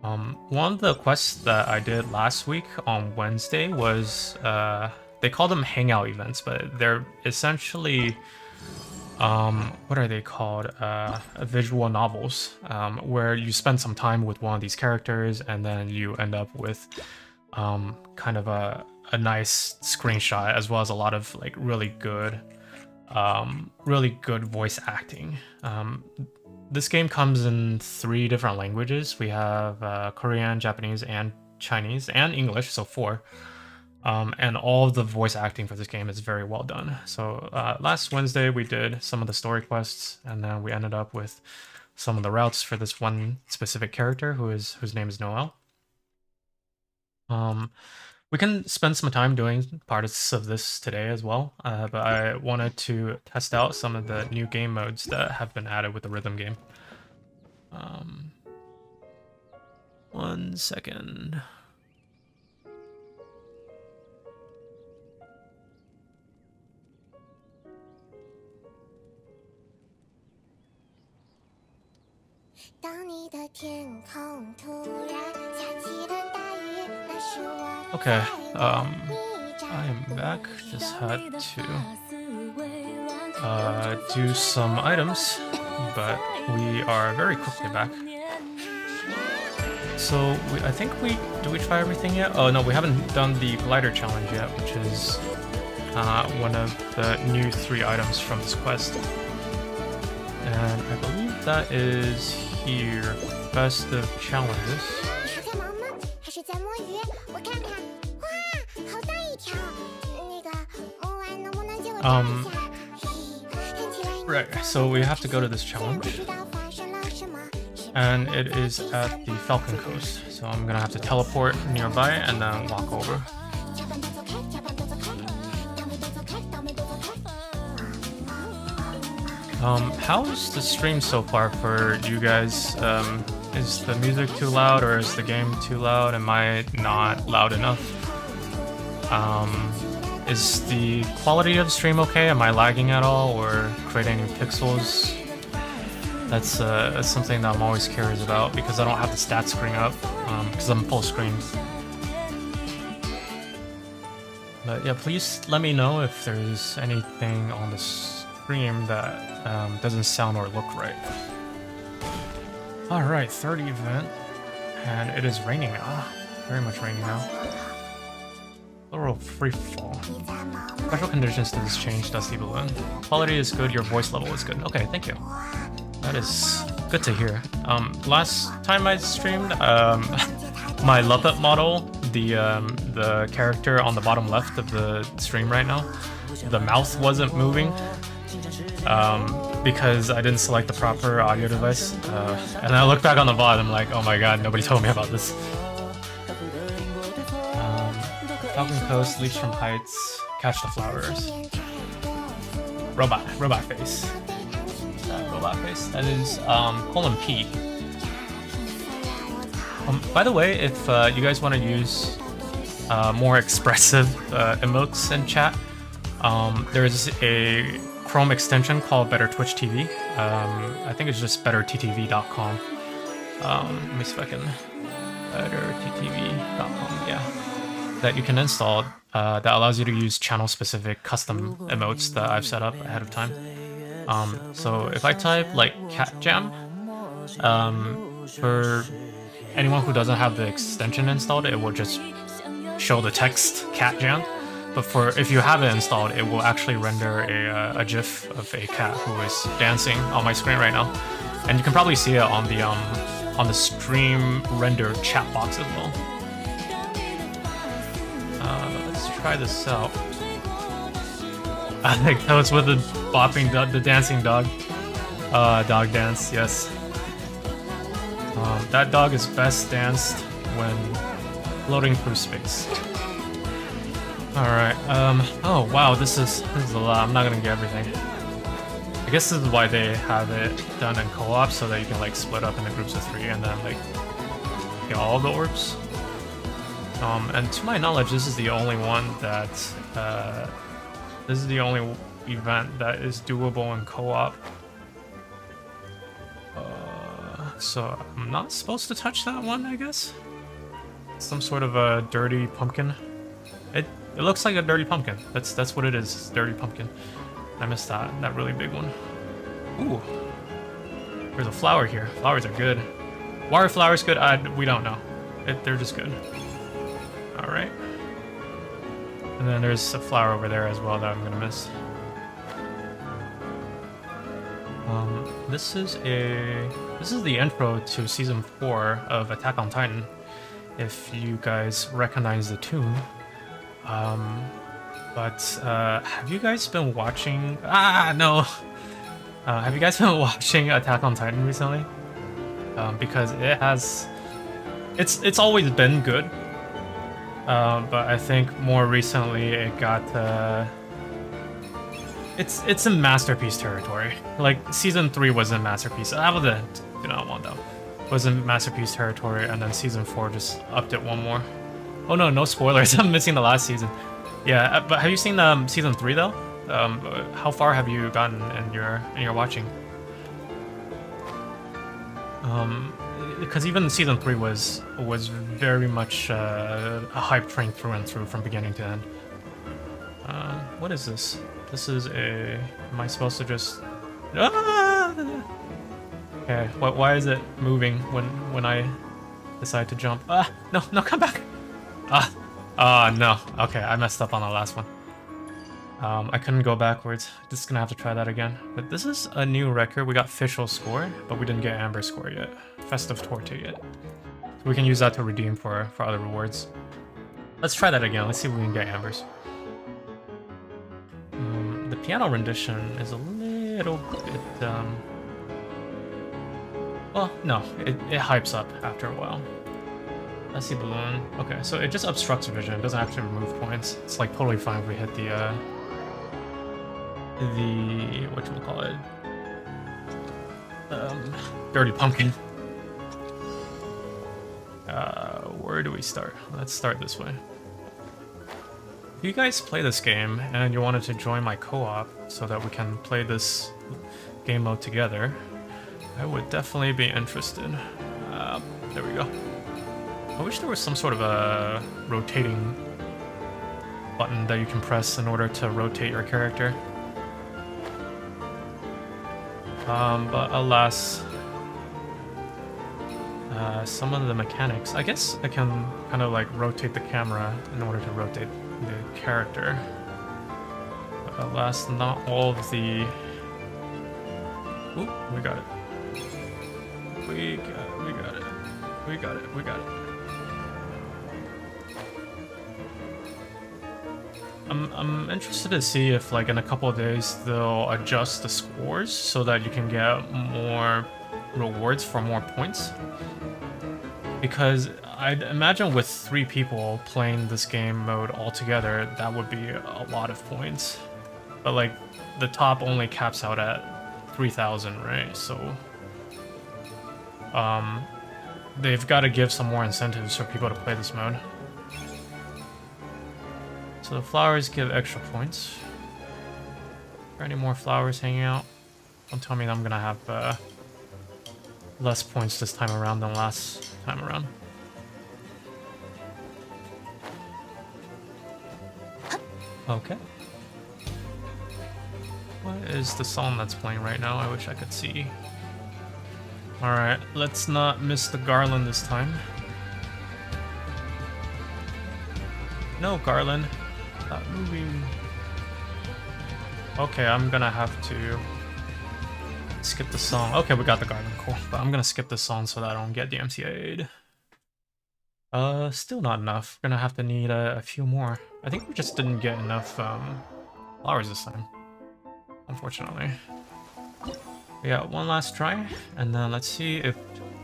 One of the quests that I did last week on Wednesday was they call them hangout events, but they're essentially what are they called? Visual novels, where you spend some time with one of these characters and then you end up with kind of a nice screenshot, as well as a lot of like really good voice acting. This game comes in 3 different languages. We have Korean, Japanese, and Chinese, and English, so 4. And all of the voice acting for this game is very well done. So last Wednesday we did some of the story quests, and then we ended up with some of the routes for this one specific character whose name is Noel. We can spend some time doing parts of this today as well, but I wanted to test out some of the new game modes that have been added with the rhythm game. 1 second. Okay, I am back. Just had to do some items, but we are very quickly back. So I think did we try everything yet? Oh no, we haven't done the glider challenge yet, which is one of the new 3 items from this quest. And I believe that is here. Best of challenges. Right, so we have to go to this challenge, and it is at the Falcon Coast, so I'm gonna have to teleport nearby and then walk over. How's the stream so far for you guys? Is the music too loud, or is the game too loud? Am I not loud enough? Is the quality of the stream okay? Am I lagging at all or creating any pixels? That's something that I'm always curious about, because I don't have the stats screen up, because I'm full screen. But yeah, please let me know if there's anything on the stream that doesn't sound or look right. Alright, 3rd event, and it is raining now. Very much raining now. Literal free fall. Special conditions to this change, Dusty Balloon. Quality is good, your voice level is good. Okay, thank you. That is good to hear. Last time I streamed, my Lupet model, the character on the bottom left of the stream right now, the mouth wasn't moving because I didn't select the proper audio device. And I look back on the VOD, I'm like, oh my god, nobody told me about this. Falcon Coast, Leech from Heights, Catch the Flowers. Robot face. Robot face. That is :P. By the way, if you guys want to use more expressive emotes in chat, there is a Chrome extension called Better Twitch TV. I think it's just betterttv.com. Let me see if I can. betterttv.com, yeah. That you can install that allows you to use channel-specific custom emotes that I've set up ahead of time. So if I type like cat jam, for anyone who doesn't have the extension installed, it will just show the text cat jam. But if you have it installed, it will actually render a GIF of a cat who is dancing on my screen right now, and you can probably see it on the stream render chat box as well. Let's try this out. I think that was with the bopping dog, the dancing dog. Dog dance, yes. That dog is best danced when Floating through space. Alright, oh wow, this is a lot. I'm not gonna get everything. I guess this is why they have it done in co-op, so that you can like split up into groups of 3 and then like get all the orbs. And to my knowledge, this is the only one that, this is the only event that is doable in co-op. So I'm not supposed to touch that one, I guess? Some sort of a dirty pumpkin. It looks like a dirty pumpkin. That's what it is. It's dirty pumpkin. I missed that really big one. Ooh. There's a flower here. Flowers are good. Why are flowers good? We don't know. They're just good. Alright. And then there's a flower over there as well that I'm gonna miss. This is the intro to Season 4 of Attack on Titan, if you guys recognize the tune. But have you guys been watching... no! Have you guys been watching Attack on Titan recently? Because it has... It's always been good. But I think more recently it got... It's in masterpiece territory. Like, Season 3 was in masterpiece. That was a... You know, one though. Was in masterpiece territory, and then Season 4 just upped it one more. Oh no, no spoilers. I'm missing the last season. Yeah, but have you seen Season 3 though? How far have you gotten in your watching? Because even Season 3 was very much a hype train through and through from beginning to end. What is this? This is a... Am I supposed to just... Okay, why is it moving when I decide to jump? No, come back! No. Okay, I messed up on the last one. I couldn't go backwards. Just gonna have to try that again. But this is a new record. We got official score, but we didn't get Amber score yet. Festive Torte yet. So we can use that to redeem for other rewards. Let's try that again. Let's see if we can get Ambers. The piano rendition is a little bit, well, no, it hypes up after a while. Let's see, balloon. Okay, so it just obstructs vision. It doesn't actually remove points. It's like totally fine if we hit the whatchamacallit? Dirty pumpkin. Where do we start? Let's start this way. If you guys play this game and you wanted to join my co-op so that we can play this game mode together, I would definitely be interested. There we go. I wish there was some sort of a rotating button that you can press in order to rotate your character. But alas, some of the mechanics... I guess I can kind of like rotate the camera in order to rotate the character. But alas, not all of the... Ooh, we got it. We got it. I'm interested to see if, like, in a couple of days they'll adjust the scores so that you can get more rewards for more points. Because I'd imagine with 3 people playing this game mode all together, that would be a lot of points. But, like, the top only caps out at 3,000, right? So they've got to give some more incentives for people to play this mode. So the flowers give extra points. Are there any more flowers hanging out? Don't tell me that I'm gonna have less points this time around than last time around. Okay. What is the song that's playing right now? I wish I could see. Alright, let's not miss the garland this time. No, garland. Stop moving. Okay, I'm gonna have to skip the song. Okay, we got the garland, cool. But I'm gonna skip the song so that I don't get DMCA'd. Still not enough. We're gonna have to need a few more. I think we just didn't get enough flowers this time, unfortunately. We got one last try, and then let's see if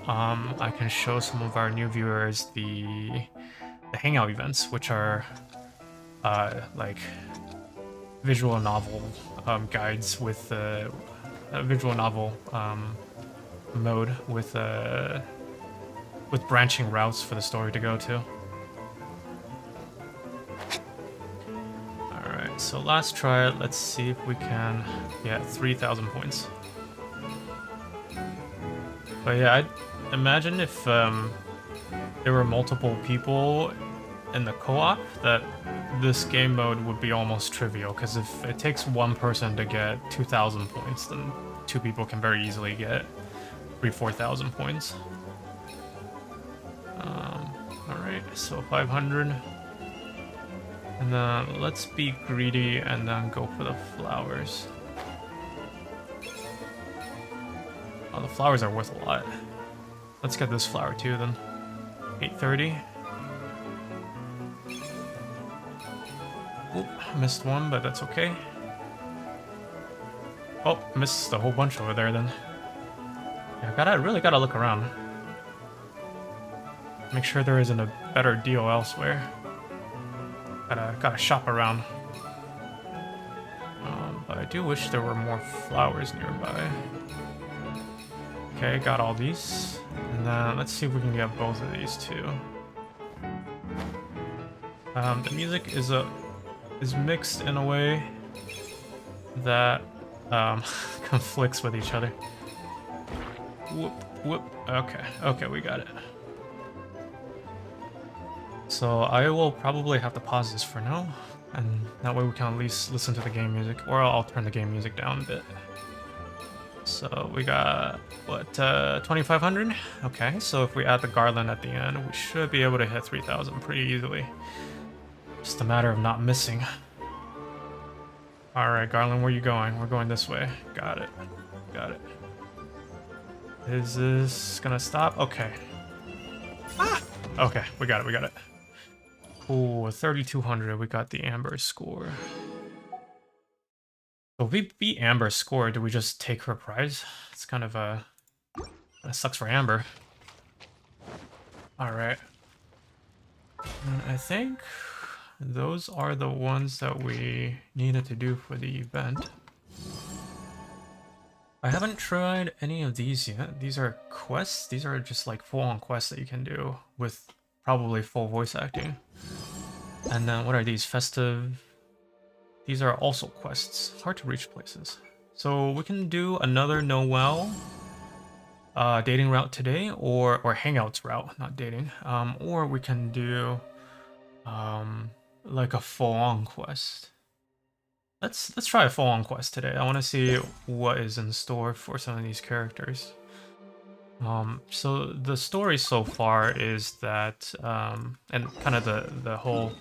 I can show some of our new viewers the the hangout events, which are like visual novel guides with a visual novel mode with branching routes for the story to go to. Alright, so last try, let's see if we can get 3,000 points. But yeah, I'd imagine if there were multiple people in the co-op, that this game mode would be almost trivial, because if it takes one person to get 2,000 points, then two people can very easily get 4,000 points. Alright, so 500. And then let's be greedy and then go for the flowers. Oh, the flowers are worth a lot. Let's get this flower too then. 830. Oop, missed one, but that's okay. Oh, missed a whole bunch over there then. Yeah, really gotta look around. Make sure there isn't a better deal elsewhere. Gotta shop around. But I do wish there were more flowers nearby. Okay, got all these. And then let's see if we can get both of these too. The music is mixed in a way that conflicts with each other. Whoop, whoop. Okay, we got it. So I will probably have to pause this for now, and that way we can at least listen to the game music, or I'll turn the game music down a bit. So we got, what, 2,500? Okay, so if we add the garland at the end, we should be able to hit 3,000 pretty easily. Just a matter of not missing. Alright, Garland, where are you going? We're going this way. Got it. Got it. Is this gonna stop? Okay. Ah! Okay, we got it. Ooh, 3,200. We got the Amber score. So if we beat Amber's score, do we just take her prize? It's kind of that sucks for Amber. Alright. I think those are the ones that we needed to do for the event. I haven't tried any of these yet. These are quests. These are just like full-on quests that you can do with probably full voice acting. And then what are these? Festive. These are also quests. Hard to reach places. So we can do another Noel dating route today, or Hangouts route, not dating. Or we can do like a full-on quest. Let's try a full-on quest today. I want to see what is in store for some of these characters. So the story so far is that, and kind of the whole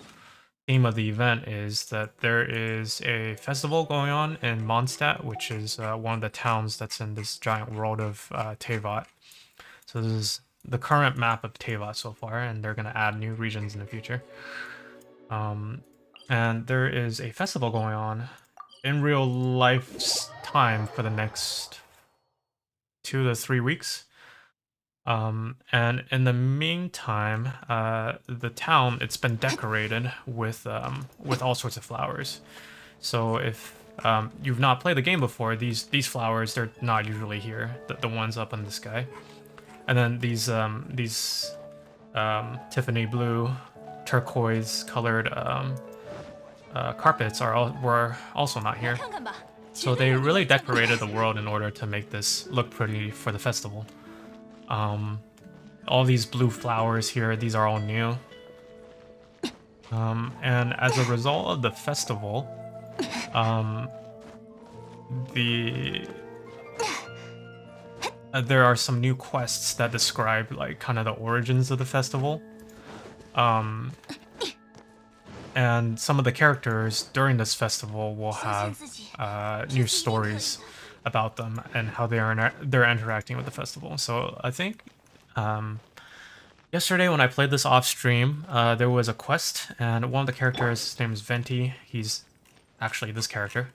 theme of the event is that there is a festival going on in Mondstadt, which is one of the towns that's in this giant world of Teyvat. So this is the current map of Teyvat so far, and they're going to add new regions in the future. And there is a festival going on in real life's time for the next 2 to 3 weeks. And in the meantime, the town, it's been decorated with all sorts of flowers. So if you've not played the game before, these flowers, they're not usually here, the ones up in the sky. And then these Tiffany blue, turquoise colored carpets were also not here. So they really decorated the world in order to make this look pretty for the festival. All these blue flowers here, these are all new. And as a result of the festival, there are some new quests that describe like kind of the origins of the festival. And some of the characters during this festival will have new stories about them and how they're interacting with the festival. So I think yesterday when I played this off stream, there was a quest, and one of the characters, his name is Venti. He's actually this character,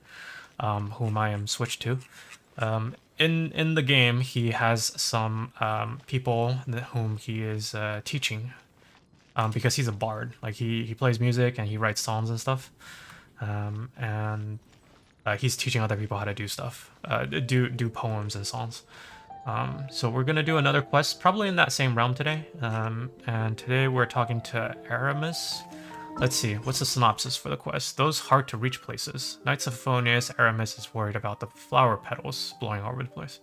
whom I am switched to. In the game, he has some people whom he is teaching because he's a bard. Like he plays music and he writes songs and stuff. And he's teaching other people how to do stuff, do poems and songs. So we're gonna do another quest, probably in that same realm today. And today we're talking to Aramis. Let's see, what's the synopsis for the quest? Those hard to reach places. Knights of Phonius, Aramis is worried about the flower petals blowing all over the place.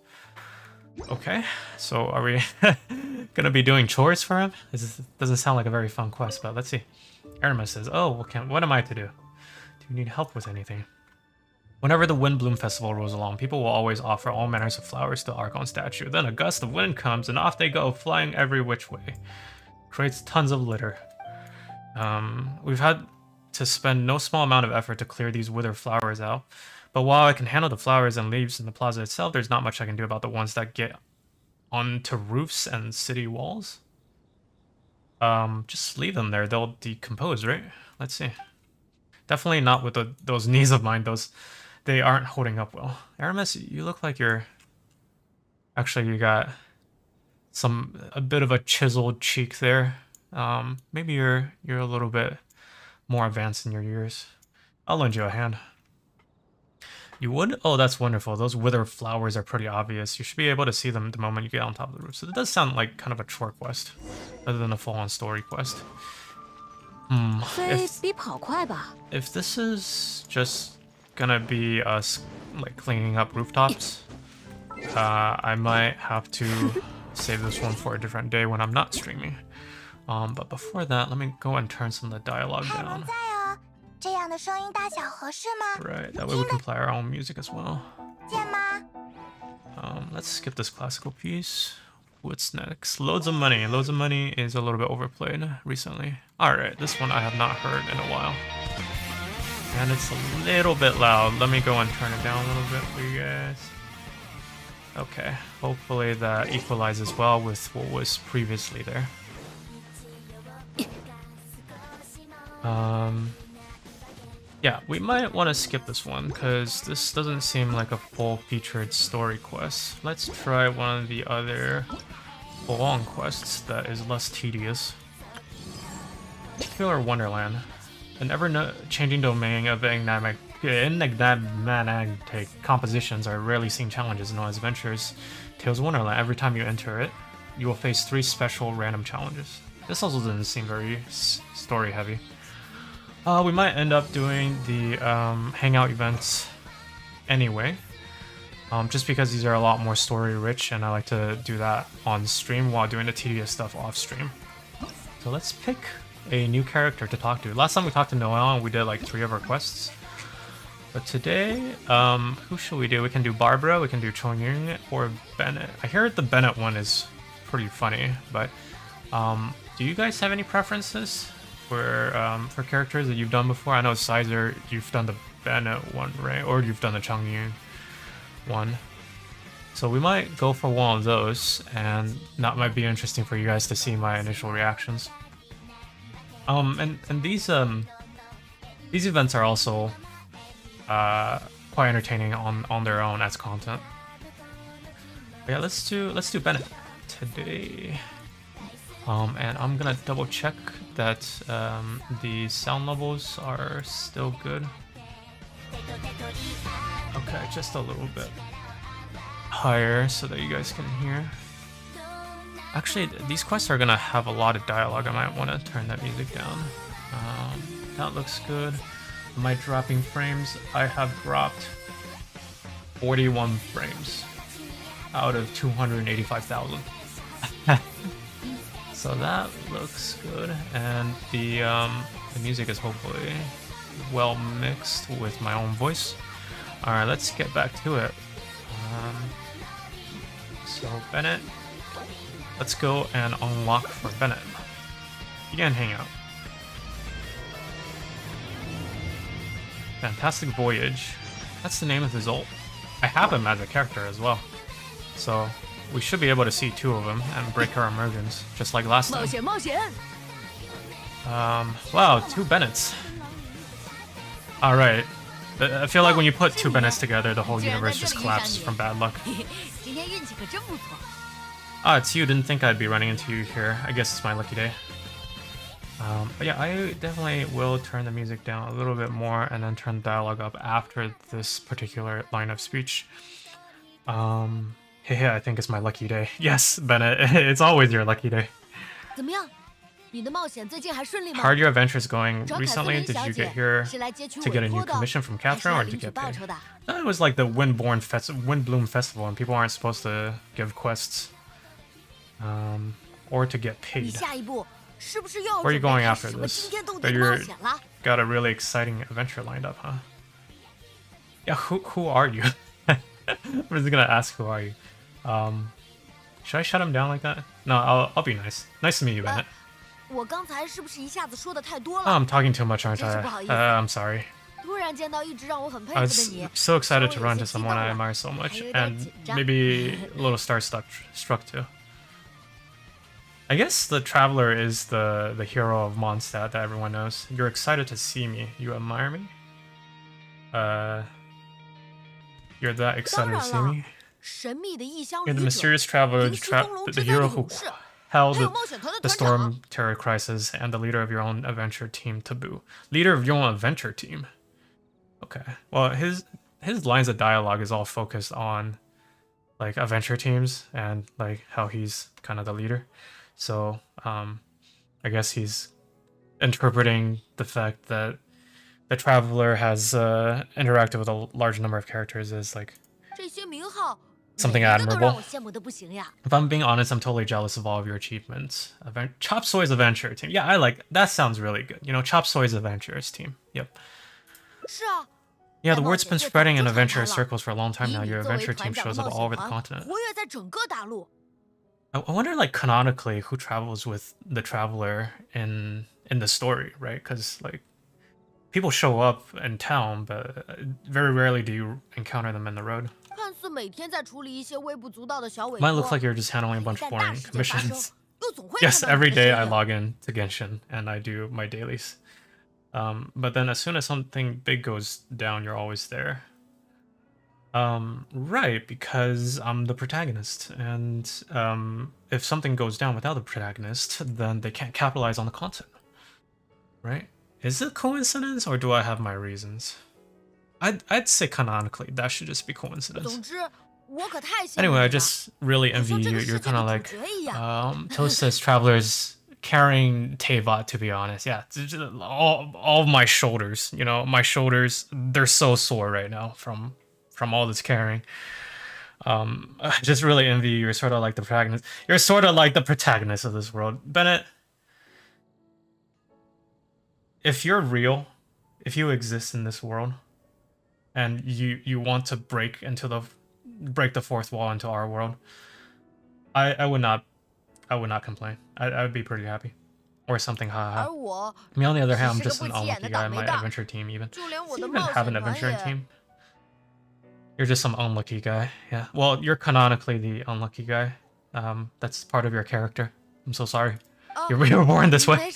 Okay, so are we gonna be doing chores for him? This doesn't sound like a very fun quest, but let's see. Aramis says, oh, what am I to do? Do you need help with anything? Whenever the Windbloom Festival rolls along, people will always offer all manners of flowers to the Archon statue. Then a gust of wind comes and off they go, flying every which way. Creates tons of litter. We've had to spend no small amount of effort to clear these withered flowers out. But while I can handle the flowers and leaves in the plaza itself, there's not much I can do about the ones that get onto roofs and city walls. Just leave them there. They'll decompose, right? Let's see. Definitely not with those knees of mine. They aren't holding up well. Aramis, you look like you're... Actually, you got a bit of a chiseled cheek there. Maybe you're a little bit more advanced in your years. I'll lend you a hand. You would? Oh, that's wonderful. Those withered flowers are pretty obvious. You should be able to see them the moment you get on top of the roof. So it does sound like kind of a chore quest, rather than a full-on story quest. If this is just gonna be us like cleaning up rooftops, I might have to save this one for a different day when I'm not streaming. But before that, let me go and turn some of the dialogue down. Right, that way we can play our own music as well. Let's skip this classical piece. What's next? Loads of Money. Loads of Money is a little bit overplayed recently. Alright, this one I have not heard in a while. And it's a little bit loud. Let me go and turn it down a little bit for you guys. Okay, hopefully that equalizes well with what was previously there. Yeah, we might want to skip this one because this doesn't seem like a full-featured story quest. Let's try one of the other full-on quests that is less tedious. Killer Wonderland. An ever-changing domain of enigmatic compositions are rarely seen challenges known as adventures. Tales of Wonderland. Every time you enter it, you will face 3 special random challenges. This also doesn't seem very story-heavy. We might end up doing the hangout events anyway, just because these are a lot more story-rich, and I like to do that on stream while doing the tedious stuff off-stream. So let's pick a new character to talk to. Last time we talked to Noelle, and we did like 3 of our quests. But today, who should we do? We can do Barbara, we can do Chongyun, or Bennett. I hear the Bennett one is pretty funny, but do you guys have any preferences for characters that you've done before? I know Sizer, you've done the Bennett one, right? Or you've done the Chongyun one. So we might go for one of those, and that might be interesting for you guys to see my initial reactions. And these events are also quite entertaining on their own as content. But yeah, let's do Bennett today. And I'm gonna double check that the sound levels are still good. Okay, just a little bit higher so that you guys can hear. Actually, these quests are gonna have a lot of dialogue. I might want to turn that music down. That looks good. Am I dropping frames? I have dropped 41 frames out of 285,000. So that looks good, and the music is hopefully well mixed with my own voice. All right, let's get back to it. So Bennett, let's go and unlock for Bennett. Begin hangout. Fantastic Voyage. That's the name of his ult. I have him as a character as well, so we should be able to see 2 of them and break our immersions, just like last time. Wow, 2 Bennetts. Alright. I feel like when you put 2 Bennetts together, the whole universe just collapses from bad luck. Ah, it's you. Didn't think I'd be running into you here. I guess it's my lucky day. But yeah, I definitely will turn the music down a little bit more and then turn the dialogue up after this particular line of speech. Hey, I think it's my lucky day. Yes, Bennett, it's always your lucky day. How are your adventures going recently? Did you get here to get a new commission from Catherine or to get paid? It was like the Windbloom Festival and people aren't supposed to give quests. Or to get paid. Where are you going after this? But you got a really exciting adventure lined up, huh? Yeah, who are you? I'm just gonna ask who are you. Should I shut him down like that? No, I'll be nice. Nice to meet you, Bennett. Oh, I'm talking too much, aren't I? I'm sorry. I was so excited to run to someone I admire so much, and maybe a little struck too. I guess the Traveler is the hero of Mondstadt that everyone knows. You're excited to see me. You admire me? You're that excited to see me? You're the mysterious Traveler, the hero who held the Storm Terror Crisis, and the leader of your own adventure team, Taboo. Leader of your own adventure team. Okay. Well, his lines of dialogue is all focused on like adventure teams and like how he's kind of the leader. So, I guess he's interpreting the fact that the Traveler has interacted with a large number of characters as like something admirable. If I'm being honest, I'm totally jealous of all of your achievements. Chop Suey's adventure team. Yeah, I like that. Sounds really good. You know, Chop Suey's adventurers team. Yep. Yeah, the word's been spreading in adventure circles for a long time now. Your adventure team shows up all over the continent. I wonder, like, canonically, who travels with the Traveler in the story, right? Because, like, people show up in town, but very rarely do you encounter them in the road. Might look like you're just handling a bunch of boring commissions. Yes, every day I log in to Genshin, and I do my dailies. But then as soon as something big goes down, you're always there. Right, because I'm the protagonist, and if something goes down without the protagonist, then they can't capitalize on the content. Right? Is it coincidence, or do I have my reasons? I'd say canonically, that should just be coincidence. Anyway, I just really envy you. You're kind of like, Toasta's Traveler's carrying Tevat, to be honest. Yeah, all of my shoulders, you know, my shoulders, they're so sore right now from all this carrying. I just really envy you. You're sort of like the protagonist. You're sort of like the protagonist of this world. Bennett, if you're real, if you exist in this world, and you want to break the fourth wall into our world, I would not complain. I would be pretty happy. Or something, haha. Me on the other hand, I'm just an unlucky guy in my adventure team even. Do you even have an adventuring team? You're just some unlucky guy. Yeah. Well, you're canonically the unlucky guy. That's part of your character. I'm so sorry. You were born this way.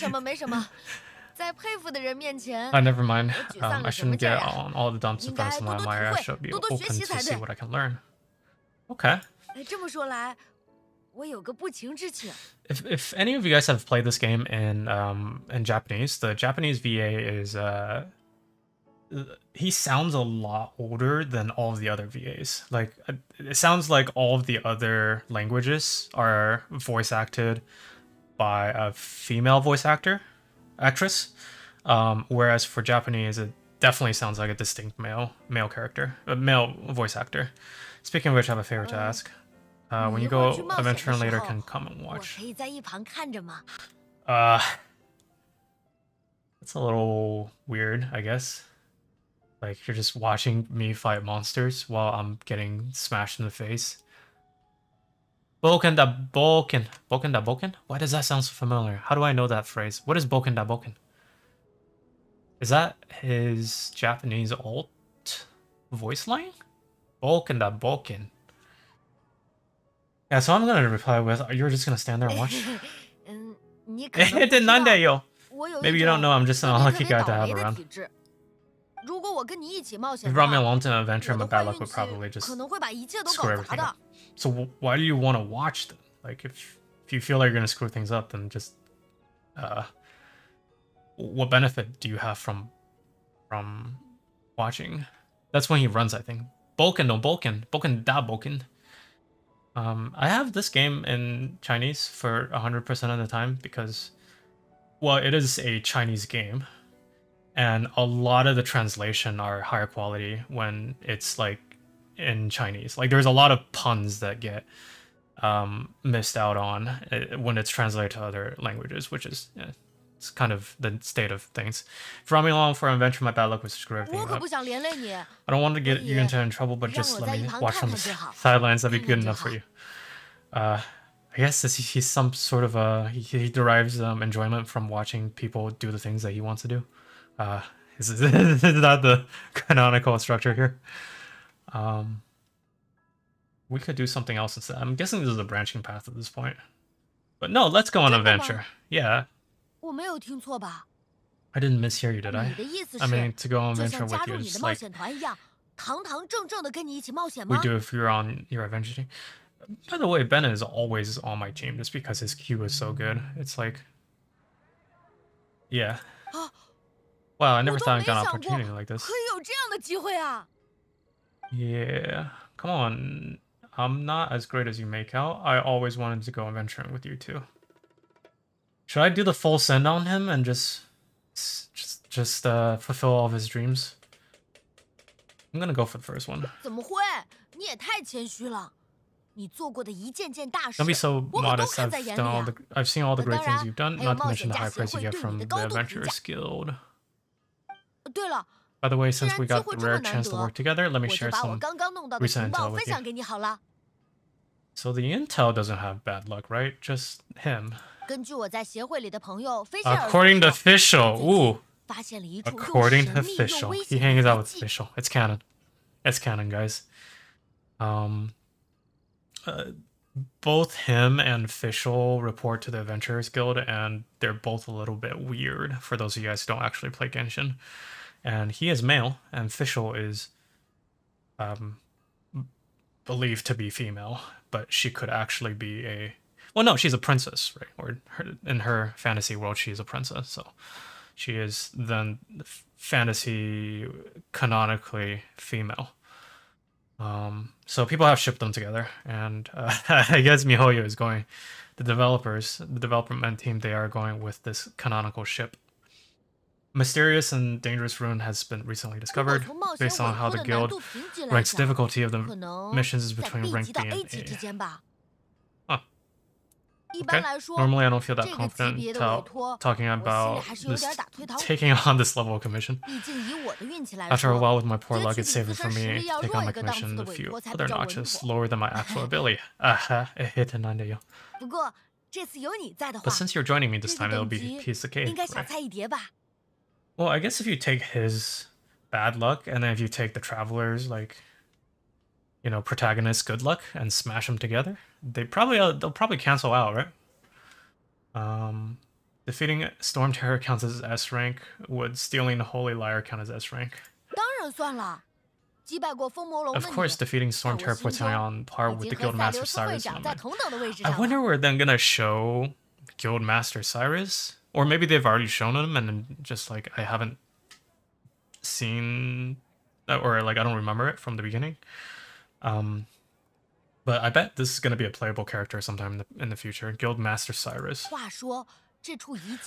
Never mind. I shouldn't get on all the dumps in front of someone I admire. I should be open to see what I can learn. Okay. If any of you guys have played this game in Japanese, the Japanese VA is he sounds a lot older than all of the other VAs. Like, it sounds like all of the other languages are voice acted by a female voice actress, whereas for Japanese it definitely sounds like a distinct male voice actor. Speaking of which, I have a favor to ask. When you go adventuring later, can come and watch. It's a little weird, I guess. Like, you're just watching me fight monsters while I'm getting smashed in the face. Boken da boken. Boken da boken? Why does that sound so familiar? How do I know that phrase? What is boken da boken? Is that his Japanese alt voice line? Boken da boken. Yeah, so I'm gonna reply with, you're just gonna stand there and watch? Maybe you don't know I'm just an unlucky guy to have around. If you brought me along to an adventure, my bad luck would probably just screw everything up. So why do you want to watch them? Like, if you feel like you're gonna screw things up, then just what benefit do you have from watching? That's when he runs, I think. Bolken, no Bolken. Bolken da Bolken. I have this game in Chinese for 100% of the time because, well, it is a Chinese game, and a lot of the translation are higher quality when it's like in Chinese. Like there's a lot of puns that get missed out on when it's translated to other languages, which is it's kind of the state of things. If you brought me along for an adventure, my bad luck would screw everything up. I don't want to get you into trouble, but just let me watch from the sidelines. That'd be good enough for you. I guess he's some sort of he derives enjoyment from watching people do the things that he wants to do. Is that the canonical structure here? We could do something else instead. I'm guessing this is a branching path at this point. But no, let's go on an adventure. Yeah. I didn't mishear you, did I? I mean, to go on an adventure with you is like we do if you're on your adventure team. By the way, Ben is always on my team just because his Q is so good. It's like... Yeah. Wow, I never thought I'd got an opportunity like this. Yeah. Come on. I'm not as great as you make out. I always wanted to go adventuring with you too. Should I do the full send on him and just fulfill all of his dreams? I'm gonna go for the first one. Don't be so modest. I've seen all the great things you've done, not to mention the high praise you get from the Adventurers Guild. By the way, since we got the rare chance to work together, let me share some recent intel with you. So the intel doesn't have bad luck, right? Just him. According to official, ooh. According to official, he hangs out with official. It's canon. It's canon, guys. Both him and official report to the Adventurers Guild, and they're both a little bit weird for those of you guys who don't actually play Genshin. And he is male, and official is believed to be female, but she could actually be a... Well, no, she's a princess, right? Or in her fantasy world, she's a princess, so she is then fantasy canonically female. So people have shipped them together, and I guess MiHoYo is going... The development team, they are going with this canonical ship. Mysterious and dangerous rune has been recently discovered. Based on how the guild ranks difficulty of the missions is between rank B and A. Huh. Okay. Normally I don't feel that confident talking about taking on this level of commission. After a while with my poor luck, it's safer for me to take on my commission a few other notches lower than my actual ability. But since you're joining me this time, it'll be piece of cake, right? Well, I guess if you take his bad luck, and then if you take the Traveler's, like, you know, protagonist good luck, and smash them together, they'll probably cancel out, right? Defeating Storm Terror counts as S rank. Would stealing the Holy Lyre count as S rank? Of course, defeating Storm Terror puts me on par with the Guildmaster Cyrus. I wonder where they're gonna show Guildmaster Cyrus. Or maybe they've already shown him and just like I haven't seen, or like I don't remember it from the beginning. But I bet this is going to be a playable character sometime in the future. Guildmaster Cyrus.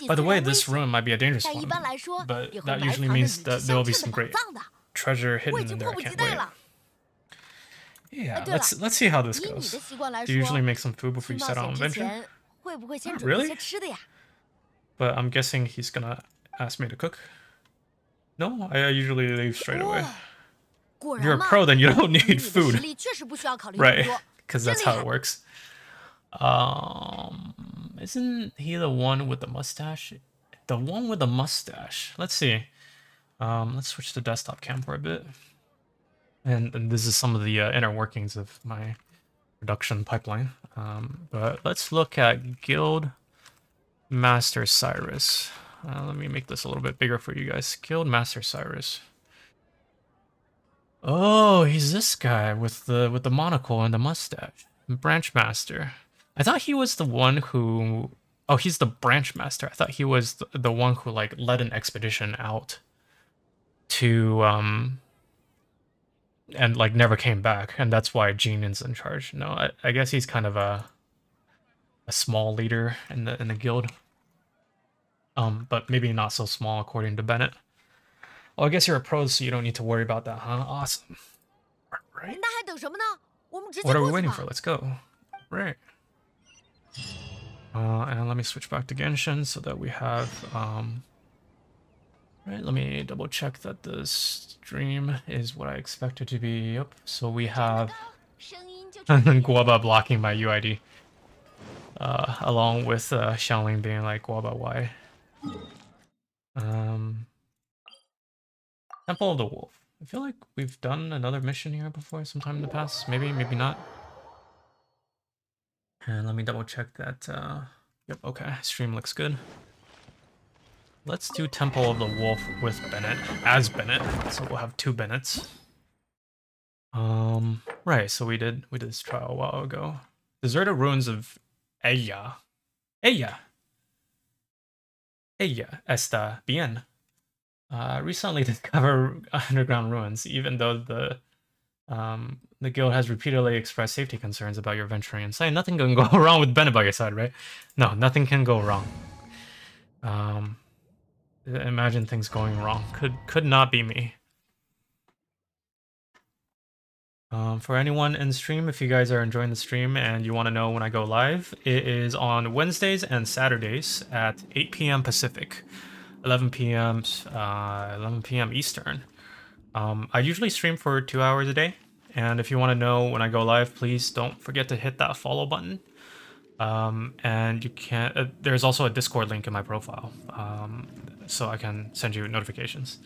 By the way, this room might be a dangerous one, but that usually means that there will be some great treasure hidden in there. I can't wait. Yeah, let's see how this goes. Do you usually make some food before you set out on adventure? Really? But I'm guessing he's gonna ask me to cook. No, I usually leave straight away. If you're a pro, then you don't need food. Right, because that's how it works. Isn't he the one with the mustache? The one with the mustache. Let's see. Let's switch to desktop cam for a bit. And this is some of the inner workings of my production pipeline. But let's look at Guild Master Cyrus. Let me make this a little bit bigger for you guys. Guild Master Cyrus. Oh, he's this guy with the monocle and the mustache. Branch Master. I thought he was the one who Oh, he's the branch master. I thought he was the one who like led an expedition out to and like never came back, and that's why Jean is in charge. No, I guess he's kind of a small leader in the guild. But maybe not so small according to Bennett. Well, I guess you're a pro, so you don't need to worry about that, huh? Awesome. Right. What are we waiting for? Let's go. Right. And let me switch back to Genshin so that we have right, let me double check that the stream is what I expect it to be. Yep. So we have Guaba blocking my UID. Along with Xiangling being like, Guaba, why? Temple of the Wolf. I feel like we've done another mission here before sometime in the past. Maybe, maybe not. And let me double check that. Yep, okay. Stream looks good. Let's do Temple of the Wolf with Bennett, as Bennett. So we'll have 2 Bennetts. Right, so we did this trial a while ago. Deserted Ruins of Ella. Ella está bien. Recently discovered underground ruins, even though the guild has repeatedly expressed safety concerns about your venturing inside. Nothing can go wrong with Bennett by your side, right? No, nothing can go wrong. Imagine things going wrong. Could not be me. For anyone in stream, if you guys are enjoying the stream and you want to know when I go live, it is on Wednesdays and Saturdays at 8 p.m. Pacific, 11 p.m. Eastern. I usually stream for 2 hours a day, and if you want to know when I go live, please don't forget to hit that follow button. And you can. There's also a Discord link in my profile, so I can send you notifications.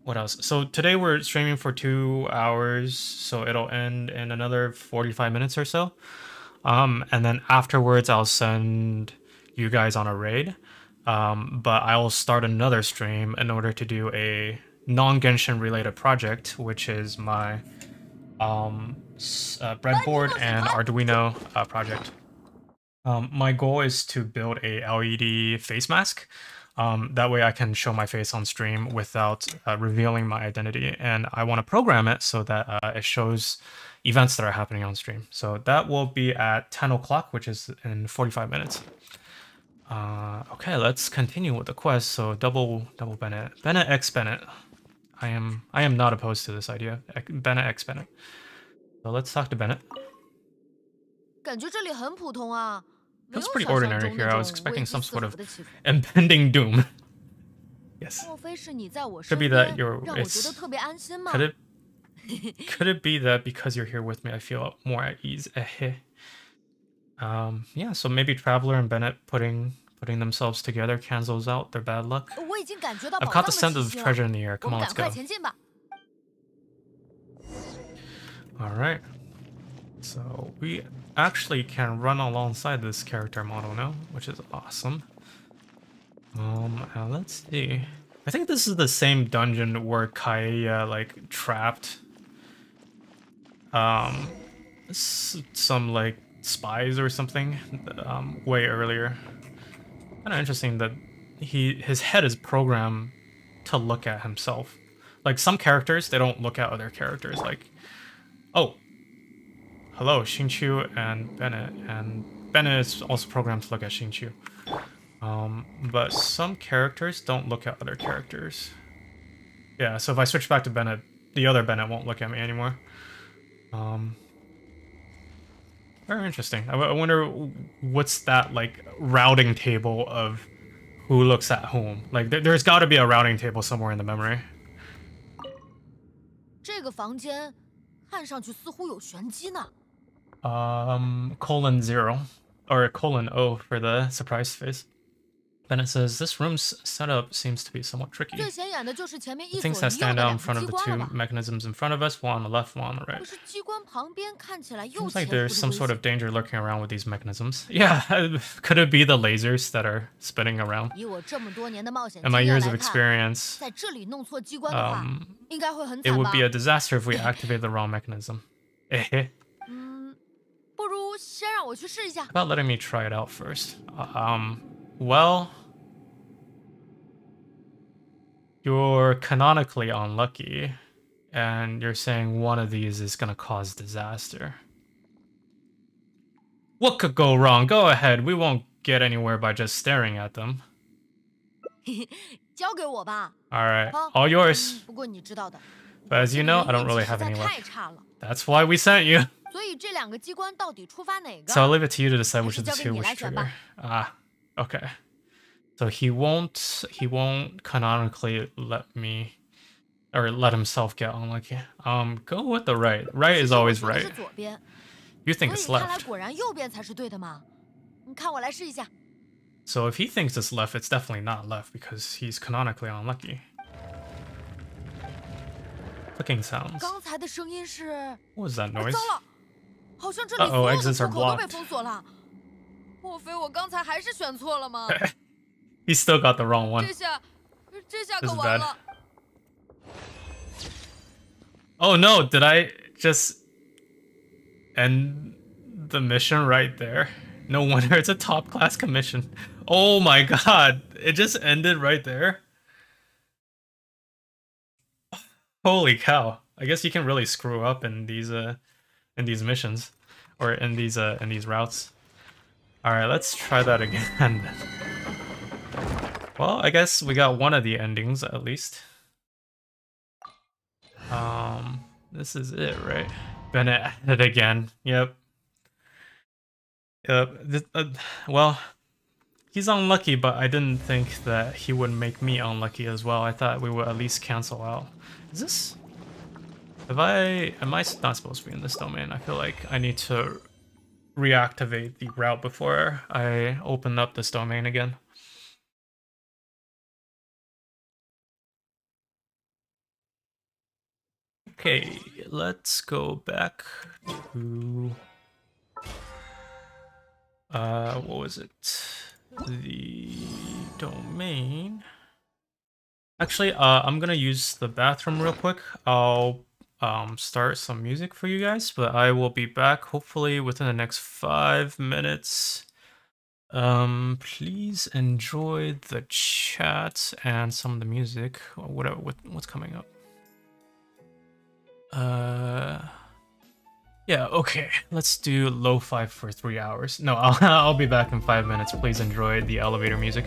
What else? So today we're streaming for 2 hours, so it'll end in another 45 minutes or so. And then afterwards, I'll send you guys on a raid. But I will start another stream in order to do a non-Genshin related project, which is my breadboard and Arduino project. My goal is to build a LED face mask. That way I can show my face on stream without revealing my identity. And I want to program it so that it shows events that are happening on stream. So that will be at 10 o'clock, which is in 45 minutes. Okay, let's continue with the quest. So double Bennett. Bennett X Bennett. I am not opposed to this idea. Bennett X Bennett. So let's talk to Bennett. Feels pretty ordinary here. I was expecting some sort of impending doom. Yes. Could be that you're. Could it be that because you're here with me, I feel more at ease? Yeah. So maybe Traveler and Bennett putting themselves together cancels out their bad luck. I've caught the scent of treasure in the air. Come on, let's go. All right. So we actually can run alongside this character model now, which is awesome. And let's see. I think this is the same dungeon where Kaeya like trapped some like spies or something way earlier. Kind of interesting that his head is programmed to look at himself. Like some characters, they don't look at other characters. Like, oh. Hello, Xingqiu and Bennett is also programmed to look at Xingqiu. But some characters don't look at other characters. Yeah, so if I switch back to Bennett, the other Bennett won't look at me anymore. Very interesting. I wonder what's that, like, routing table of who looks at whom. Like, there's got to be a routing table somewhere in the memory. 这个房间看上去似乎有玄机呢。:0 or :O for the surprise face. Then it says this room's setup seems to be somewhat tricky. The things that stand out in front of the 2 mechanisms in front of us, one on the left, one on the right. Seems like there's some sort of danger lurking around with these mechanisms. Yeah, could it be the lasers that are spinning around? In my years of experience, it would be a disaster if we activate the wrong mechanism. 先让我去试一下。 How about letting me try it out first? Well, you're canonically unlucky, and you're saying one of these is gonna cause disaster. What could go wrong? Go ahead. We won't get anywhere by just staring at them. 交给我吧。 All right, 好， all yours. 不过你知道的， But as you know, I don't 我这个 really 人运气 have 实 any 在 luck. 太差了。 That's why we sent you. 所以这2个机关到底触发哪个？ So I'll leave it to you to decide which of the 还是交给 two 你 which 来选 trigger. 吧。 Ah, okay. So he won't canonically let me or let himself get unlucky. Go with the right. Right is 其实我 always 说的 right. 是左边， You think 所 it's 以看来 left. 果然右边才是对的嘛。你看我来试一下。 So if he thinks it's left, it's definitely not left because he's canonically unlucky. Clicking sounds. 刚才的声音是…… What was that 哎 noise? 糟了，好像这里 Uh-oh, 所有的 exits 出 are 口都被 blocked. 封锁了。莫非我刚才还是选错了吗？ He still got the wrong one. 这下 This 可 is 完 bad. 了。 Oh no, did I just end the mission right there? No wonder it's a top class commission. Oh my god, it just ended right there. Holy cow. I guess you can really screw up in these missions or in these routes. All right, let's try that again. Well, I guess we got one of the endings at least. This is it, right? Bennett at it again. Yep. Well, he's unlucky, but I didn't think that he would make me unlucky as well. I thought we would at least cancel out. Is this? Am I not supposed to be in this domain? I feel like I need to reactivate the route before I open up this domain again. Okay, let's go back to what was it? The domain. Actually, I'm gonna use the bathroom real quick. I'll start some music for you guys, but I will be back hopefully within the next 5 minutes. Please enjoy the chat and some of the music. What's coming up? Yeah, okay. Let's do lo-fi for 3 hours. No, I'll be back in 5 minutes. Please enjoy the elevator music.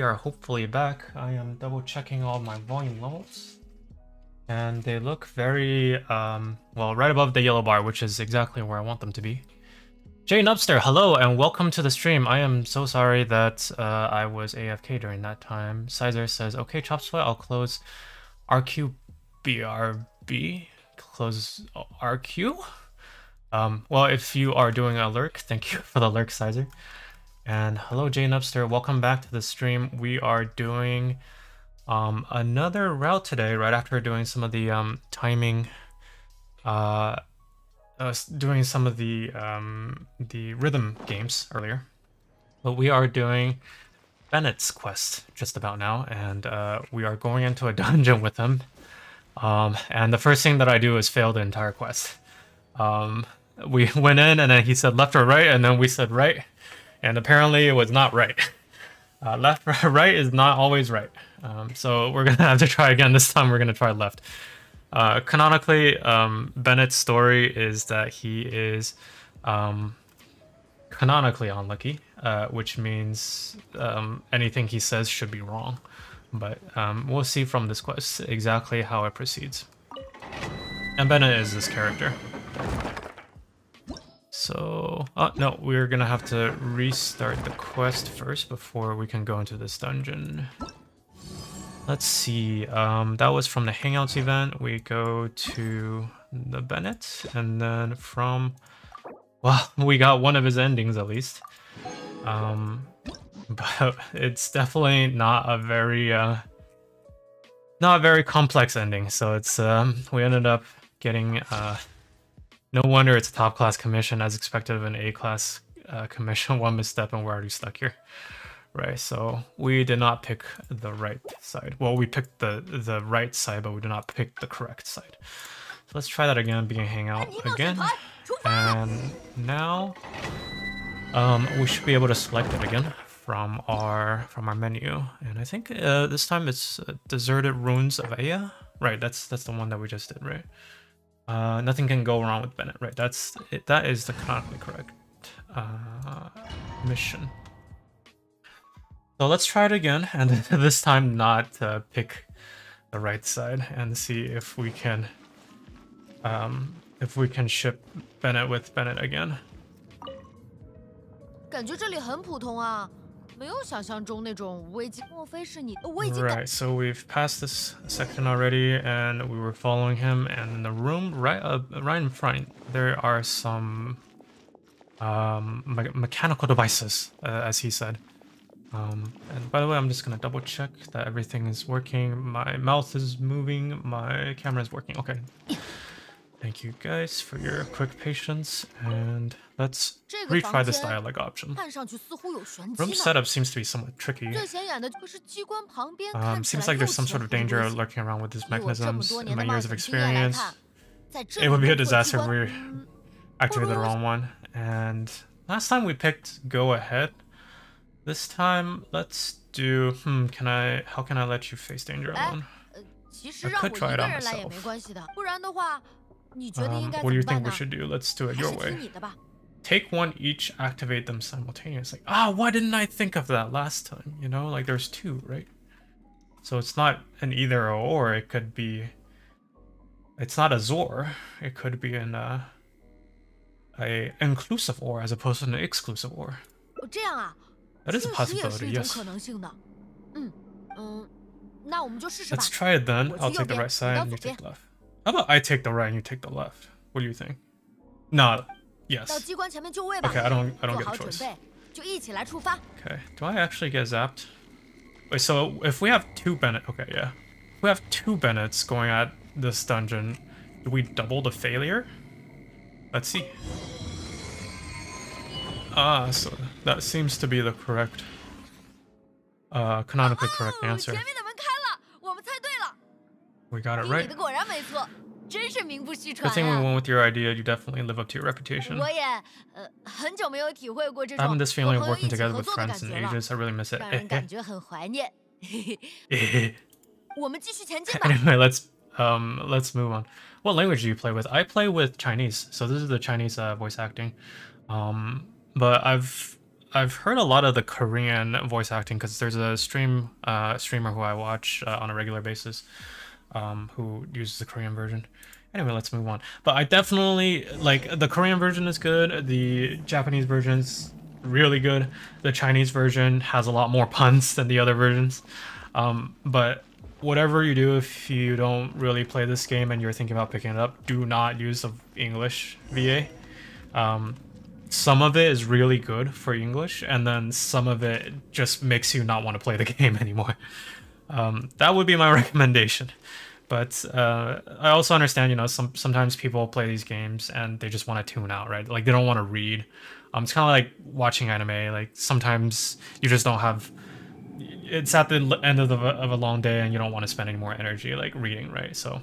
we are hopefully back. I am double checking all my volume levels. And they look very, well, right above the yellow bar, which is exactly where I want them to be. Jane Upster, hello and welcome to the stream. I am so sorry that I was AFK during that time. Sizer says, okay, Chopsfoot, I'll close RQBRB. Close RQ? Well, if you are doing a lurk, thank you for the lurk, Sizer. And hello, Jane Upster. Welcome back to the stream. We are doing another route today, right after doing some of the timing, doing some of the rhythm games earlier. But we are doing Bennett's quest just about now, and we are going into a dungeon with him. And the first thing that I do is fail the entire quest. We went in, and then he said left or right, and then we said right. And apparently it was not right. Left or right is not always right. So we're going to have to try again. This time we're going to try left. Canonically, Bennett's story is that he is canonically unlucky, which means anything he says should be wrong. But we'll see from this quest exactly how it proceeds. And Bennett is this character. So, no, we're gonna have to restart the quest first before we can go into this dungeon. Let's see, that was from the Hangouts event. We go to the Bennett, and then from, well, we got one of his endings at least. But it's definitely not a very complex ending. So it's, we ended up getting, no wonder it's a top class commission as expected of an A class commission. One misstep and we're already stuck here. Right, so we did not pick the right side. Well, we picked the right side, but we did not pick the correct side. So let's try that again, being hangout again. And now we should be able to select it again from our menu. And I think this time it's Deserted Ruins of Aya. Right, that's the one that we just did, right? Nothing can go wrong with Bennett, right? That's it. That is the canonically correct mission. So let's try it again, and this time not pick the right side, and see if we can ship Bennett with Bennett again. 感觉这里很普通啊，没有想象中那种危机。莫非是你？我已经。Right, so we've passed this section already, and we were following him. And in the room right in front, there are some mechanical devices, as he said. And by the way, I'm just gonna double check that everything is working. My mouth is moving. My camera is working. Okay. Thank you guys for your quick patience, and let's retry this dialogue option. Room setup seems to be somewhat tricky. Seems like there's some sort of danger lurking around with these mechanisms. In my years of experience, it would be a disaster if we activated the wrong one. And last time we picked go ahead. This time, let's do, how can I let you face danger alone? I could try it on myself. What do you think we should do? Let's do it your way. Take one each, activate them simultaneously. Why didn't I think of that last time? You know, like there's two, right? So it's not an either or, it could be, it's not a Zor, it could be an a inclusive or as opposed to an exclusive or. That is a possibility, yes. Let's try it then. I'll take the right side and you take the left. How about I take the right and you take the left? What do you think? No. Yes. Okay, I don't get a choice. Okay. Do I actually get zapped? Wait, so if we have two Bennett, okay, yeah. If we have two Bennetts going at this dungeon, do we double the failure? Let's see. So that seems to be the correct, canonically correct answer. We got it right. Good thing we went with your idea. You definitely live up to your reputation. Having this feeling of working together with friends in ages, I really miss it. Anyway, let's move on. What language do you play with? I play with Chinese, so this is the Chinese voice acting. But I've I've heard a lot of the Korean voice acting because there's a streamer who I watch on a regular basis, who uses the Korean version. Anyway, let's move on. But I definitely like the Korean version is good. The Japanese version's really good. The Chinese version has a lot more puns than the other versions. But whatever you do, if you don't really play this game and you're thinking about picking it up, do not use the English VA. Some of it is really good for English, and then some of it just makes you not want to play the game anymore. That would be my recommendation. But I also understand, you know, sometimes people play these games and they just want to tune out, right? Like they don't want to read. It's kind of like watching anime. Like sometimes you just don't have. It's at the end of a long day and you don't want to spend any more energy like reading, right? So,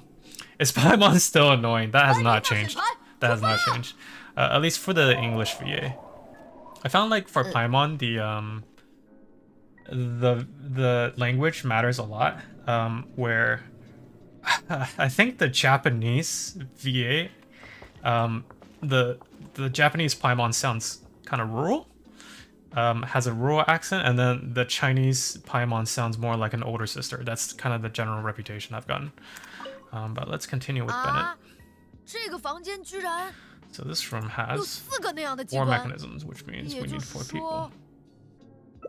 is Paimon still annoying? That has not changed. That has not changed. At least for the English VA. I found like for Paimon the language matters a lot. Where I think the Japanese VA, the Japanese Paimon sounds kind of rural. Has a rural accent, and then the Chinese Paimon sounds more like an older sister. That's kind of the general reputation I've gotten. But let's continue with Bennett. So this room has 4 mechanisms, which means we need 4 people.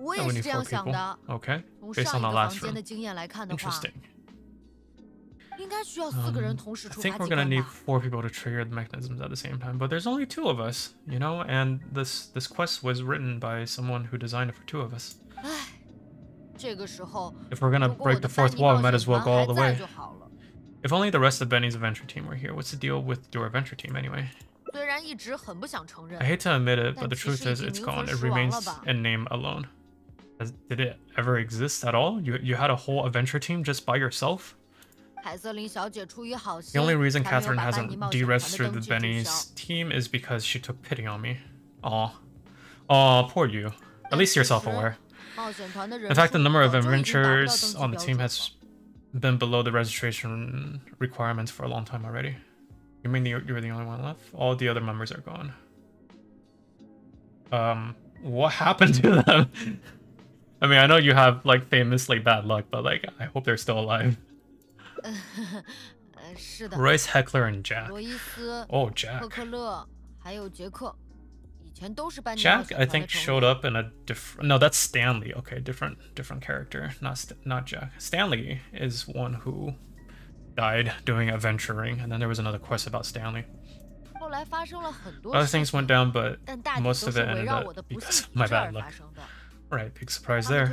Oh, we need 4 people. Okay, based on the last room. Interesting. I think we're gonna need 4 people to trigger the mechanisms at the same time, but there's only 2 of us, you know, and this quest was written by someone who designed it for 2 of us. If we're gonna break the 4th wall, we might as well go all the way. If only the rest of Benny's adventure team were here. What's the deal with your adventure team anyway? I hate to admit it, but the truth is it's gone. It remains in name alone. Did it ever exist at all? You had a whole adventure team just by yourself? The only reason Catherine hasn't deregistered the Benny's team is because she took pity on me. Aw. Aw, poor you. At least you're self-aware. In fact, the number of adventurers on the team has been below the registration requirements for a long time already. You mean you're the only one left? All the other members are gone. What happened to them? I mean, I know you have, like, famously bad luck, but, like, I hope they're still alive. Royce, Heckler, and Jack. Oh, Jack. Jack, I think, showed up in a different... No, that's Stanley. Okay, different character. Not Jack. Stanley is one who died doing adventuring, and then there was another quest about Stanley. Other things went down, but most of it ended up because of my bad luck. Right, big surprise there.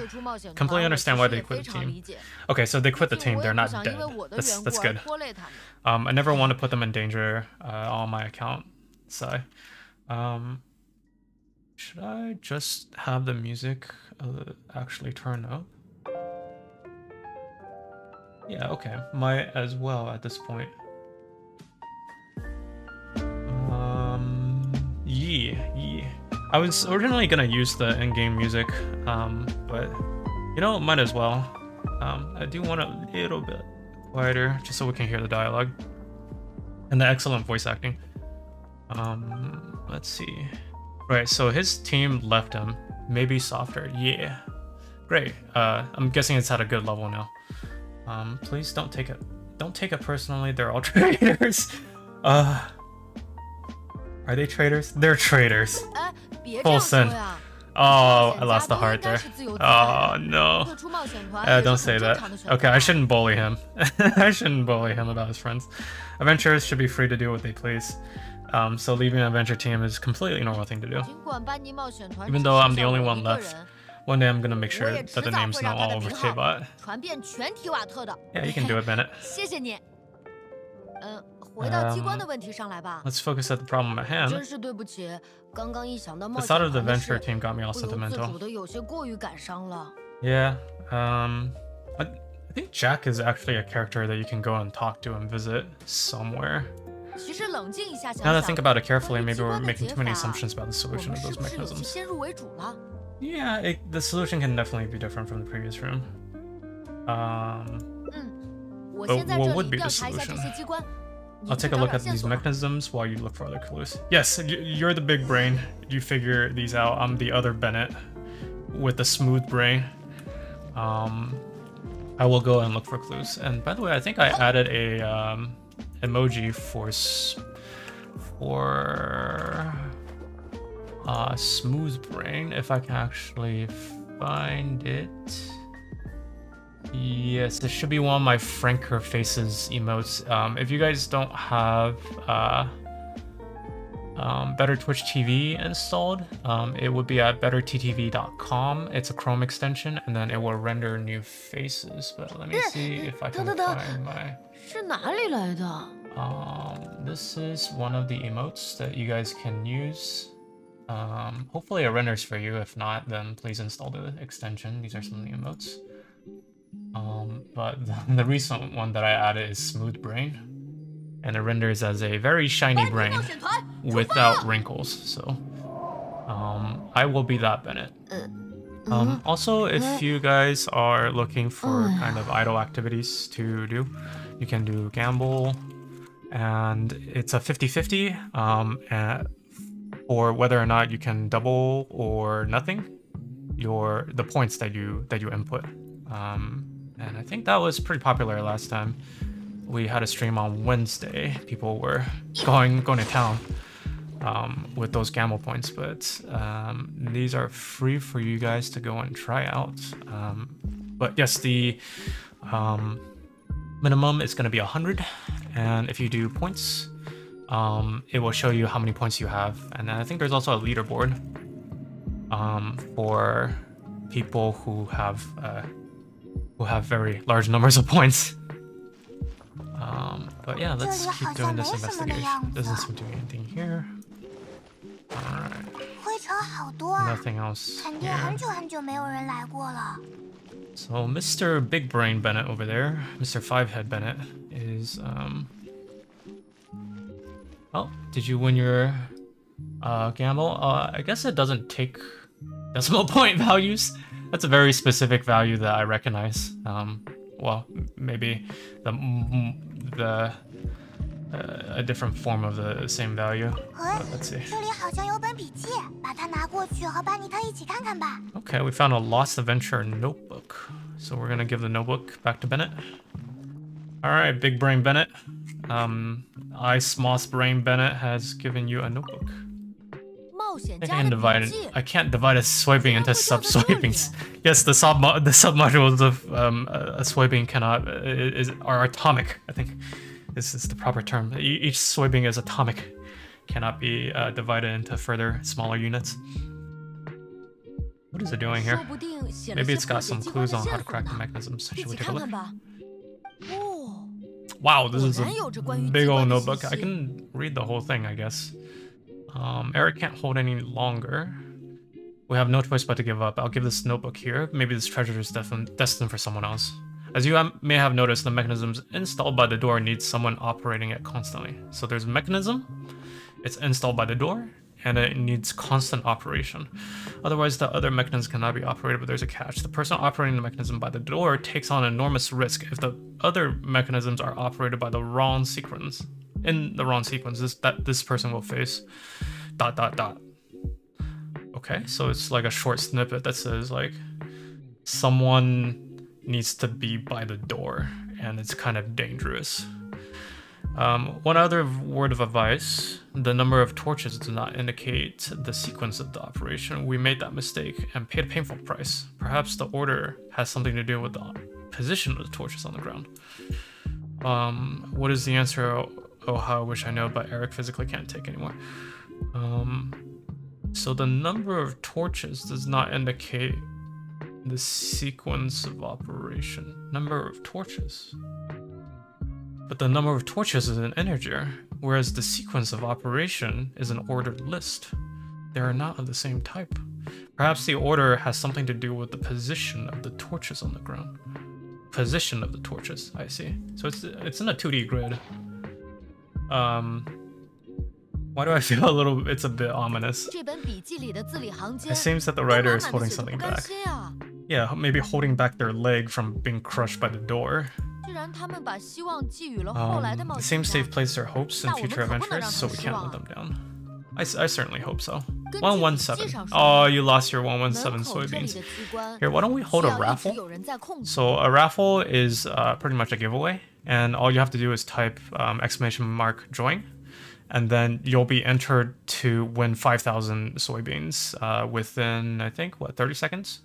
Completely understand why they quit the team. Okay, so they quit the team, they're not dead. That's good. I never want to put them in danger on my account side. Should I just have the music actually turn up? Yeah, okay. Might as well at this point. Yeah. I was originally gonna use the in-game music, but you know, might as well. I do want a little bit quieter, just so we can hear the dialogue and the excellent voice acting. Let's see. Right, so his team left him. Maybe softer. Yeah, great. I'm guessing it's at a good level now. Please don't take it personally. They're all traitors. Are they traitors? They're traitors. Colson. Oh, I lost the heart there. Oh, no. Don't say that. Okay, I shouldn't bully him. I shouldn't bully him about his friends. Adventurers should be free to do what they please. So leaving an adventure team is a completely normal thing to do. Even though I'm the only one left, one day I'm gonna make sure that the name's not all over K-Bot. Yeah, you can do it, Bennett. Let's focus at the problem at hand. The thought of the adventure team got me all sentimental. Yeah, I think Jack is actually a character that you can go and talk to and visit somewhere. Now that I think about it carefully, maybe we're making too many assumptions about the solution of those mechanisms. Yeah, the solution can definitely be different from the previous room. But what would be the solution? I'll take a look at these mechanisms while you look for other clues. Yes, you're the big brain. You figure these out. I'm the other Bennett with the smooth brain. I will go and look for clues. And by the way, I think I added a emoji for smooth brain, if I can actually find it. Yes, it should be one of my Franker Faces emotes. If you guys don't have Better Twitch TV installed, it would be at betterttv.com. It's a Chrome extension, and then it will render new faces. But let me see if I can find my... 是哪里来的? This is one of the emotes that you guys can use. Hopefully it renders for you. If not, then please install the extension. These are some of the emotes. But the recent one that I added is Smooth Brain, and it renders as a very shiny brain without wrinkles. So I will be that Bennett. Also, if you guys are looking for kind of idle activities to do, you can do gamble, and it's a 50-50 or whether or not you can double or nothing the points that you input. And I think that was pretty popular last time. We had a stream on Wednesday. People were going to town with those gamble points, but these are free for you guys to go and try out. But yes, the minimum is going to be 100, and if you do points, it will show you how many points you have. And then I think there's also a leaderboard for people who have very large numbers of points. But yeah, let's keep doing this investigation. Doesn't seem to be anything here. Alright. Nothing else here. So Mr. Big Brain Bennett over there, Mr. Fivehead Bennett, is oh, did you win your gamble? I guess it doesn't take decimal point values. That's a very specific value that I recognize. Well, maybe a different form of the same value. But let's see. Okay, we found a Lost Adventure notebook. So we're gonna give the notebook back to Bennett. All right, Big Brain Bennett. Ice Moss Brain Bennett has given you a notebook. I can't divide a soybean into sub-soybeans. Yes, the sub-modules of a soybean are atomic, I think. This is the proper term. Each soybean is atomic. Cannot be divided into further smaller units. What is it doing here? Maybe it's got some clues on how to crack the mechanisms. Should we take a look? Wow, this is a big old notebook. I can read the whole thing, I guess. Eric can't hold any longer. We have no choice but to give up. I'll give this notebook here. Maybe this treasure is destined for someone else. As you may have noticed, the mechanisms installed by the door need someone operating it constantly. So there's a mechanism, it's installed by the door, and it needs constant operation. Otherwise, the other mechanisms cannot be operated, but there's a catch. The person operating the mechanism by the door takes on enormous risk if the other mechanisms are operated by the wrong sequence. In the wrong sequence, this person will face ... Okay, so it's like a short snippet that says like someone needs to be by the door, and it's kind of dangerous. One other word of advice: the number of torches does not indicate the sequence of the operation. We made that mistake and paid a painful price. Perhaps the order has something to do with the position of the torches on the ground. What is the answer? Oh, how I wish I know, but Eric physically can't take anymore. So the number of torches does not indicate the sequence of operation. Number of torches. But the number of torches is an integer, whereas the sequence of operation is an ordered list. They are not of the same type. Perhaps the order has something to do with the position of the torches on the ground. Position of the torches, I see. So it's in a 2D grid. Why do I feel it's a bit ominous? It seems that the writer is holding something back. Yeah, maybe holding back their leg from being crushed by the door. The same safe place their hopes in future adventures, so we can't let them down. I certainly hope so. 117. Oh, you lost your 117 soybeans. Here, why don't we hold a raffle? So a raffle is pretty much a giveaway, and all you have to do is type !join, and then you'll be entered to win 5,000 soybeans within, I think, what, 30 seconds?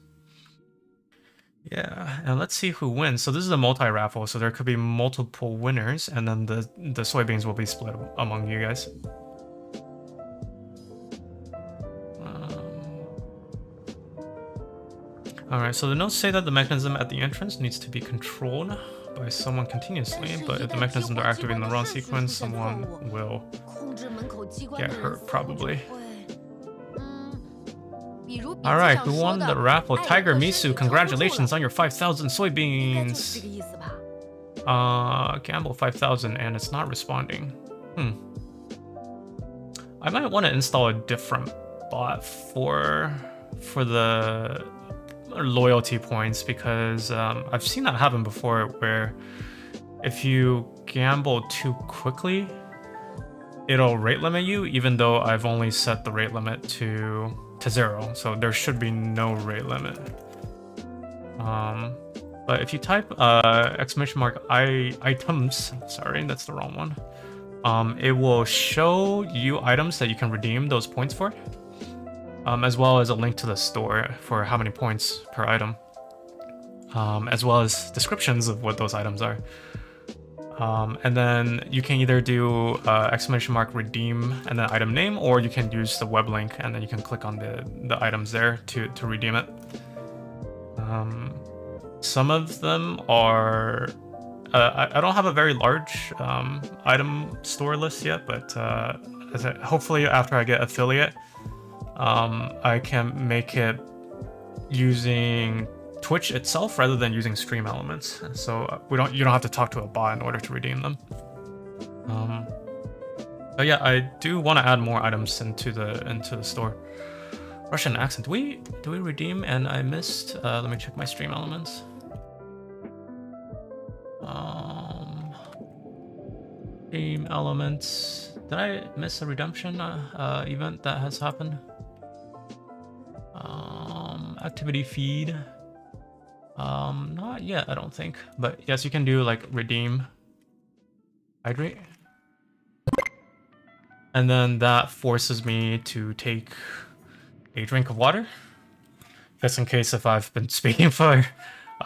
Yeah, and let's see who wins. So this is a multi-raffle, so there could be multiple winners, and then the soybeans will be split among you guys. Alright, so the notes say that the mechanism at the entrance needs to be controlled by someone continuously, but if the mechanisms are activated in the wrong sequence, someone will get hurt, probably. Alright, who won the raffle? Tiger Misu, congratulations on your 5,000 soybeans! Gamble 5,000 and it's not responding. I might want to install a different bot for the loyalty points, because I've seen that happen before, where if you gamble too quickly, it'll rate limit you, even though I've only set the rate limit to 0, so there should be no rate limit. But if you type !items, sorry, that's the wrong one, it will show you items that you can redeem those points for, as well as a link to the store for how many points per item, as well as descriptions of what those items are. And then you can either do !redeem and then item name, or you can use the web link and then you can click on the items there to redeem it. Some of them are... I don't have a very large item store list yet, but hopefully after I get affiliate, I can make it using Twitch itself rather than using stream elements, so you don't have to talk to a bot in order to redeem them. But yeah, I do want to add more items into the store. Russian accent. Do we redeem? And I missed. Let me check my stream elements. Stream elements. Did I miss a redemption event that has happened? Activity feed. Not yet, I don't think. But yes, you can do like redeem, hydrate, and then that forces me to take a drink of water, just in case if I've been speaking for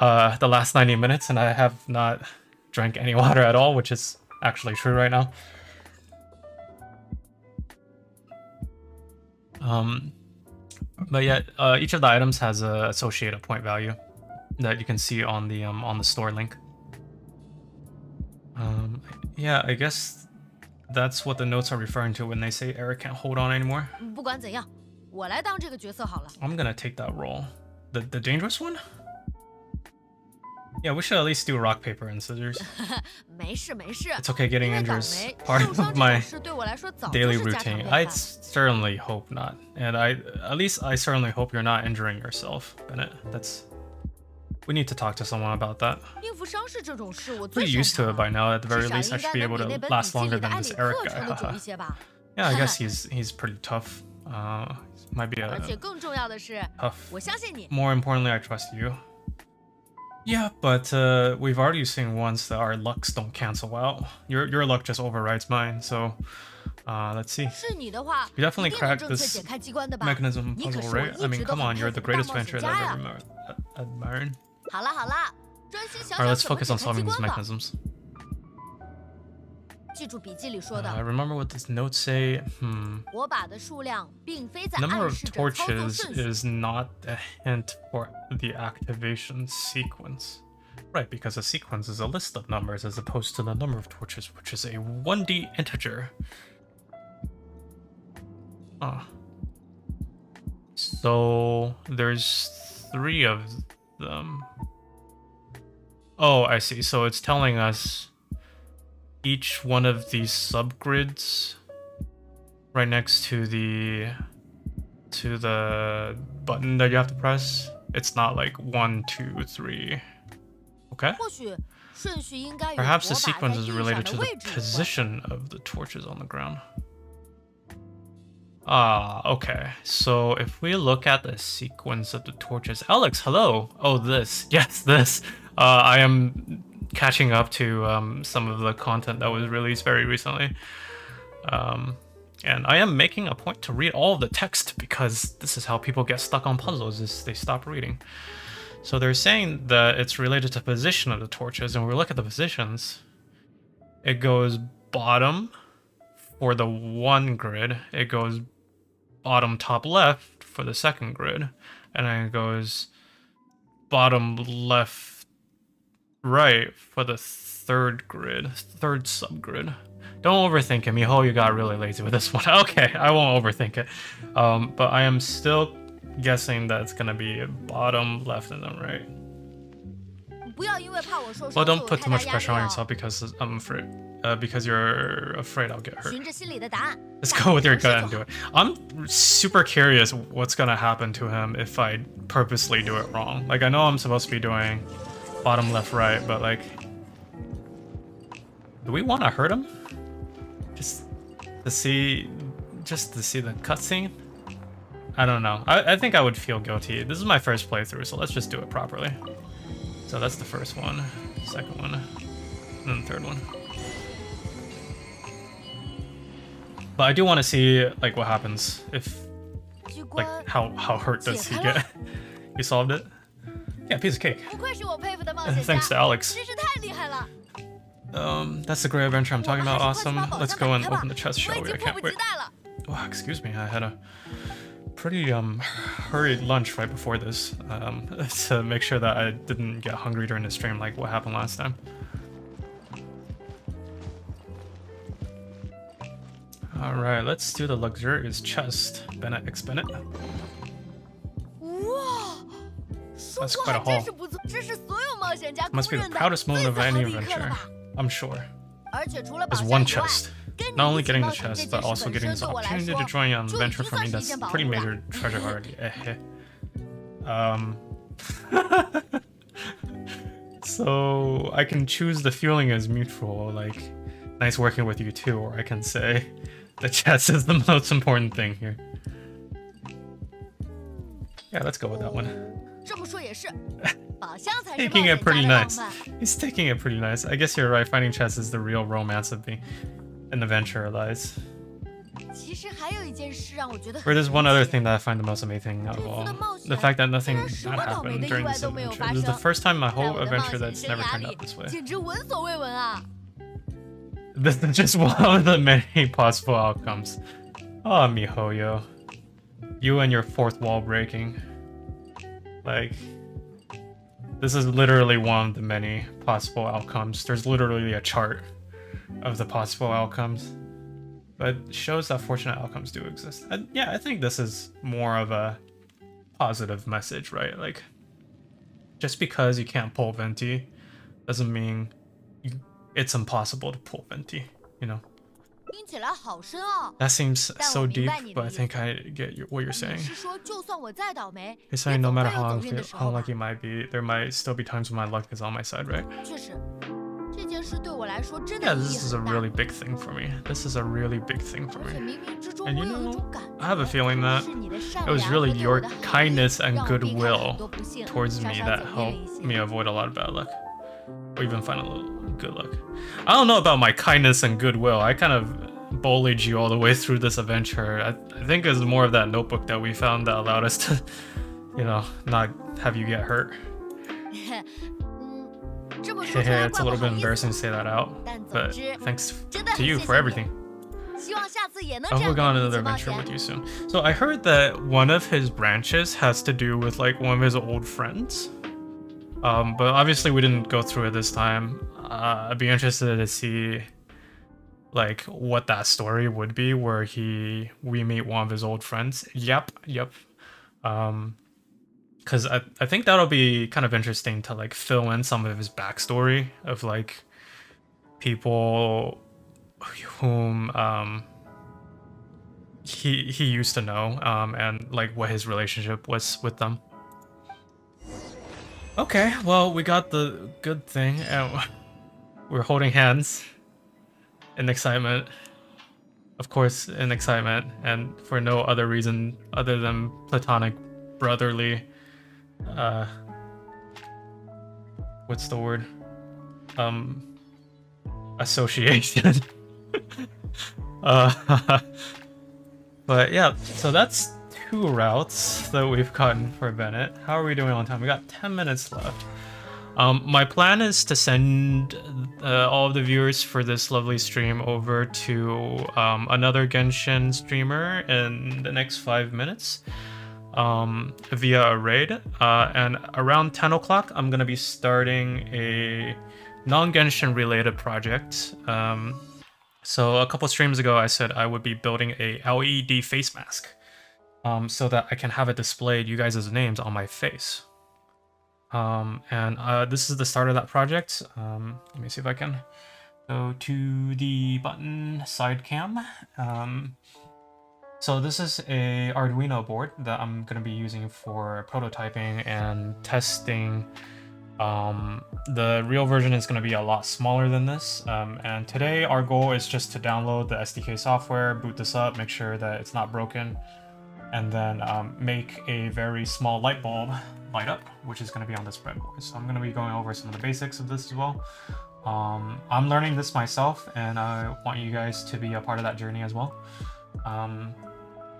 the last 90 minutes and I have not drank any water at all, which is actually true right now. But yeah, each of the items has a associated point value that you can see on the store link. Yeah, I guess that's what the notes are referring to when they say Eric can't hold on anymore. I'm gonna take that role. The dangerous one? Yeah, we should at least do rock, paper, and scissors. It's okay, getting injured is part of my daily routine. I certainly hope not. And at least I certainly hope you're not injuring yourself, Bennett. We need to talk to someone about that. Pretty used to it by now. At the very least, I should be able to last longer than this Eric guy. Yeah, I guess he's pretty tough. Might be a tough. More importantly, I trust you. Yeah, but we've already seen once that our lucks don't cancel out. Your luck just overrides mine, so let's see. You definitely cracked this mechanism puzzle, right? I mean, come on, you're the greatest venture that I've ever admired. Alright, let's focus on solving these mechanisms. Remember what these notes say? Number of torches is not a hint for the activation sequence. Right, because a sequence is a list of numbers as opposed to the number of torches, which is a 1D integer. So there's 3 of them. Oh, I see. So it's telling us each one of these subgrids right next to the button that you have to press. It's not like 1, 2, 3. Okay. Perhaps the sequence is related to the position of the torches on the ground. Okay. So if we look at the sequence of the torches... Alex, hello! Oh, this. Yes, this. I am catching up to some of the content that was released very recently. And I am making a point to read all of the text because this is how people get stuck on puzzles, is they stop reading. So they're saying that it's related to position of the torches, and when we look at the positions, it goes bottom for the one grid, it goes bottom top left for the second grid, and then it goes bottom left right for the third subgrid. Don't overthink it, Miho, you got really lazy with this one. Okay, I won't overthink it. But I am still guessing that it's gonna be bottom, left, and then right. Well, don't put too much pressure on yourself because I'm afraid. Because you're afraid I'll get hurt. Let's go with your gut and do it. I'm super curious what's gonna happen to him if I purposely do it wrong. Like, I know I'm supposed to be doing bottom, left, right, but like... Do we want to hurt him? Just to see the cutscene? I don't know. I think I would feel guilty. This is my first playthrough, so let's just do it properly. So that's the first one, second one, and then the third one. But I do want to see like what happens if, like, how hurt does he get? You solved it? Yeah, piece of cake. Thanks to Alex. That's the great adventure I'm talking about. Awesome. Let's go and open the chest, shall we? I can't wait. Wow, excuse me. I had a pretty hurried lunch right before this to make sure that I didn't get hungry during the stream like what happened last time. Alright, let's do the luxurious chest. Bennett X Bennett. That's quite a haul. Must be the proudest moment of any adventure, I'm sure. There's one chest. Not only getting the chest, but also getting this opportunity to join you on an adventure for me, that's pretty major treasure already. So I can choose the feeling as mutual, like nice working with you too, or I can say the chest is the most important thing here. Yeah, let's go with that one. Taking it pretty nice. He's taking it pretty nice. I guess you're right, finding chests is the real romance of an adventure lies. Or there's one other thing that I find the most amazing of all. The fact that nothing bad happened during this adventure. This is the first time in my whole adventure that's never turned out this way. This is just one of the many possible outcomes. Oh, MiHoYo. You and your fourth wall breaking. Like, this is literally one of the many possible outcomes. There's literally a chart of the possible outcomes. But it shows that fortunate outcomes do exist. Yeah, I think this is more of a positive message, right? Like, just because you can't pull Venti doesn't mean it's impossible to pull Venti, you know? That seems so deep, but I think I get what you're saying. You're saying no matter how unlucky it might be, there might still be times when my luck is on my side, right? Yeah, this is a really big thing for me. This is a really big thing for me. And you know, I have a feeling that it was really your kindness and goodwill towards me that helped me avoid a lot of bad luck. Or even find a little good luck. I don't know about my kindness and goodwill. I kind of bullied you all the way through this adventure. I think it was more of that notebook that we found that allowed us to, you know, not have you get hurt. It's a little bit embarrassing to say that out, but thanks to you for everything. I hope we'll go on another adventure with you soon. So I heard that one of his branches has to do with like one of his old friends. But obviously we didn't go through it this time. I'd be interested to see like what that story would be where we meet one of his old friends. Yep. Because I think that'll be kind of interesting to like fill in some of his backstory of like people whom he used to know and like what his relationship was with them. Okay, well we got the good thing. We're holding hands in excitement. Of course, in excitement, and for no other reason other than platonic, brotherly, what's the word? Association. But yeah, so that's 2 routes that we've gotten for Bennett. How are we doing on time? We got 10 minutes left. My plan is to send all of the viewers for this lovely stream over to another Genshin streamer in the next 5 minutes via a raid. And around 10 o'clock, I'm going to be starting a non-Genshin related project. So a couple streams ago, I said I would be building a LED face mask so that I can have it displayed you guys' names on my face. And this is the start of that project. Let me see if I can go to the button side cam. So this is a Arduino board that I'm going to be using for prototyping and testing. The real version is going to be a lot smaller than this. And today our goal is just to download the SDK software, boot this up, make sure that it's not broken, and then make a very small light bulb light up, which is going to be on this breadboard. So I'm going to be going over some of the basics of this as well. I'm learning this myself, and I want you guys to be a part of that journey as well.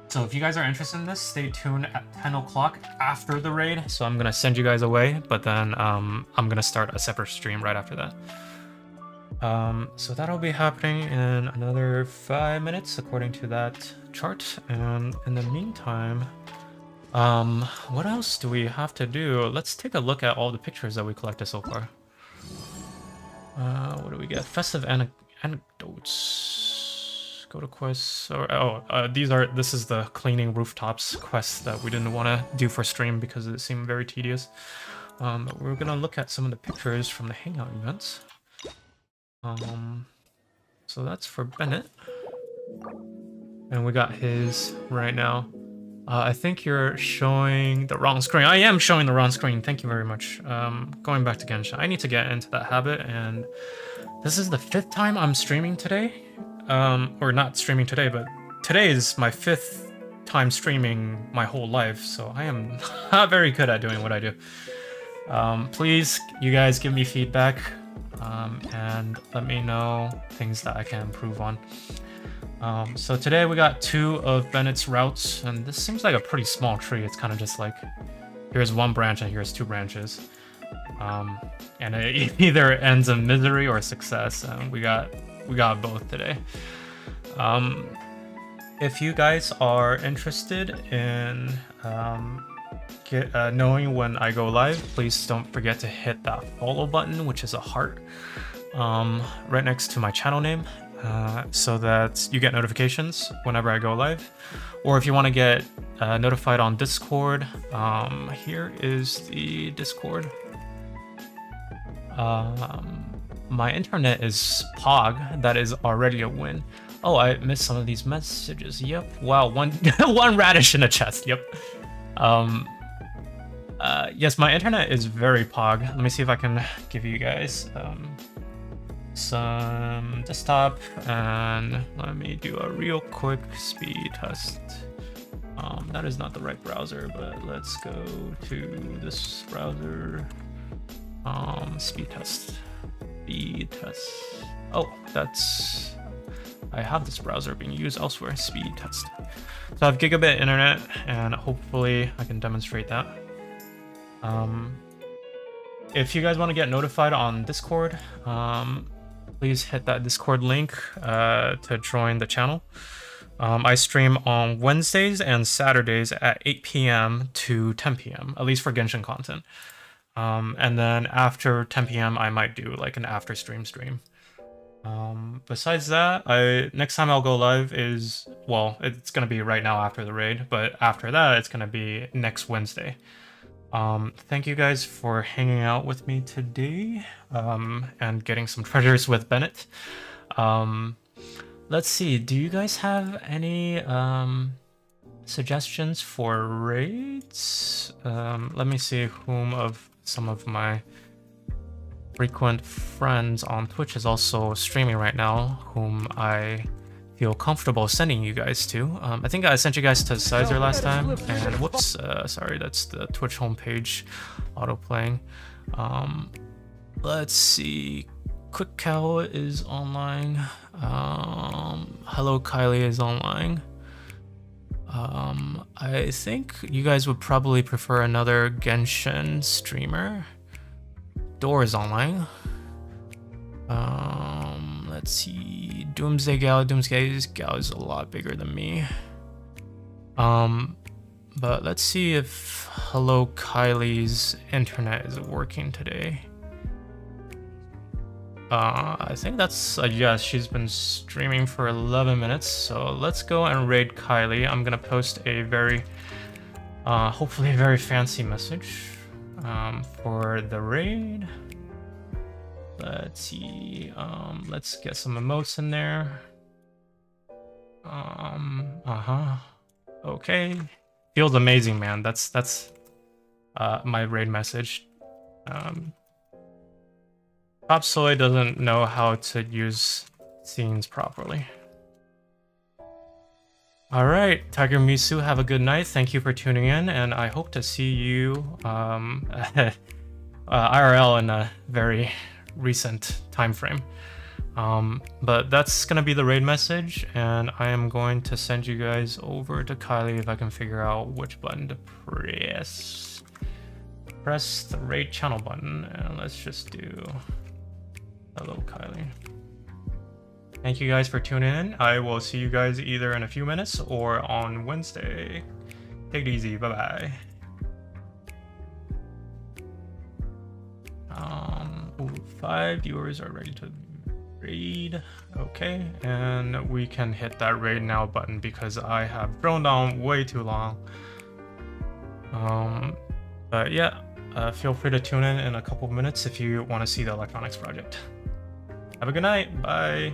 So if you guys are interested in this, stay tuned at 10 o'clock after the raid. So I'm going to send you guys away, but then I'm going to start a separate stream right after that. So that'll be happening in another 5 minutes according to that chart. And in the meantime, what else do we have to do? Let's take a look at all the pictures that we collected so far. What do we get? Festive anecdotes. Go to quests. Or this is the cleaning rooftops quest that we didn't want to do for stream because it seemed very tedious. But we're gonna look at some of the pictures from the hangout events. So that's for Bennett, and we got his right now. I think you're showing the wrong screen. I am showing the wrong screen. Thank you very much. Going back to Genshin, I need to get into that habit, and this is the 5th time I'm streaming today. Or not streaming today, but today is my 5th time streaming my whole life, so I am not very good at doing what I do. Please, you guys give me feedback, and let me know things that I can improve on. So today we got 2 of Bennett's routes, and this seems like a pretty small tree. It's kind of just like, here's 1 branch and here's 2 branches. And it either ends in misery or success, and we got both today. If you guys are interested in knowing when I go live, please don't forget to hit that follow button, which is a heart, right next to my channel name, so that you get notifications whenever I go live. Or if you want to get notified on Discord, here is the Discord. My internet is Pog. That is already a win. Oh, I missed some of these messages. Yep. Wow, one radish in a chest. Yep. Yes, my internet is very Pog. Let me see if I can give you guys some desktop, and let me do a real quick speed test. That is not the right browser, but let's go to this browser. Speed test. Speed test. Oh, that's... I have this browser being used elsewhere. Speed test. So I have gigabit internet, and hopefully I can demonstrate that. If you guys want to get notified on Discord, please hit that Discord link to join the channel. I stream on Wednesdays and Saturdays at 8 p.m. to 10 p.m., at least for Genshin content. And then after 10 p.m. I might do like an after stream. Besides that, next time I'll go live is, well, it's gonna be right now after the raid, but after that it's gonna be next Wednesday. Thank you guys for hanging out with me today, and getting some treasures with Bennett. Let's see, do you guys have any suggestions for raids? Let me see whom of some of my frequent friends on Twitch is also streaming right now, whom I feel comfortable sending you guys to. I think I sent you guys to Sizer last time, and whoops, sorry, that's the Twitch homepage auto-playing. Let's see, Quick Cow is online. Hello Kylie is online. I think you guys would probably prefer another Genshin streamer. Door is online. Let's see, Doomsday Gal. Doomsday Gal is a lot bigger than me. But let's see if Hello Kylie's internet is working today. I think that's a yes. She's been streaming for 11 minutes, so let's go and raid Kylie. I'm gonna post a very, hopefully a very fancy message for the raid. Let's see, let's get some emotes in there. Okay. Feels amazing, man. That's my raid message. Top Soy doesn't know how to use scenes properly. Alright, Tiger Misu, have a good night. Thank you for tuning in, and I hope to see you IRL in a very recent time frame. But that's gonna be the raid message, and I am going to send you guys over to Kylie if I can figure out which button to press. Press the raid channel button, and let's just do hello Kylie. Thank you guys for tuning in. I will see you guys either in a few minutes or on Wednesday. Take it easy, bye bye. Ooh, 5 viewers are ready to raid. Okay, and we can hit that raid now button because I have thrown down way too long. But yeah, feel free to tune in a couple of minutes if you want to see the electronics project. Have a good night. Bye.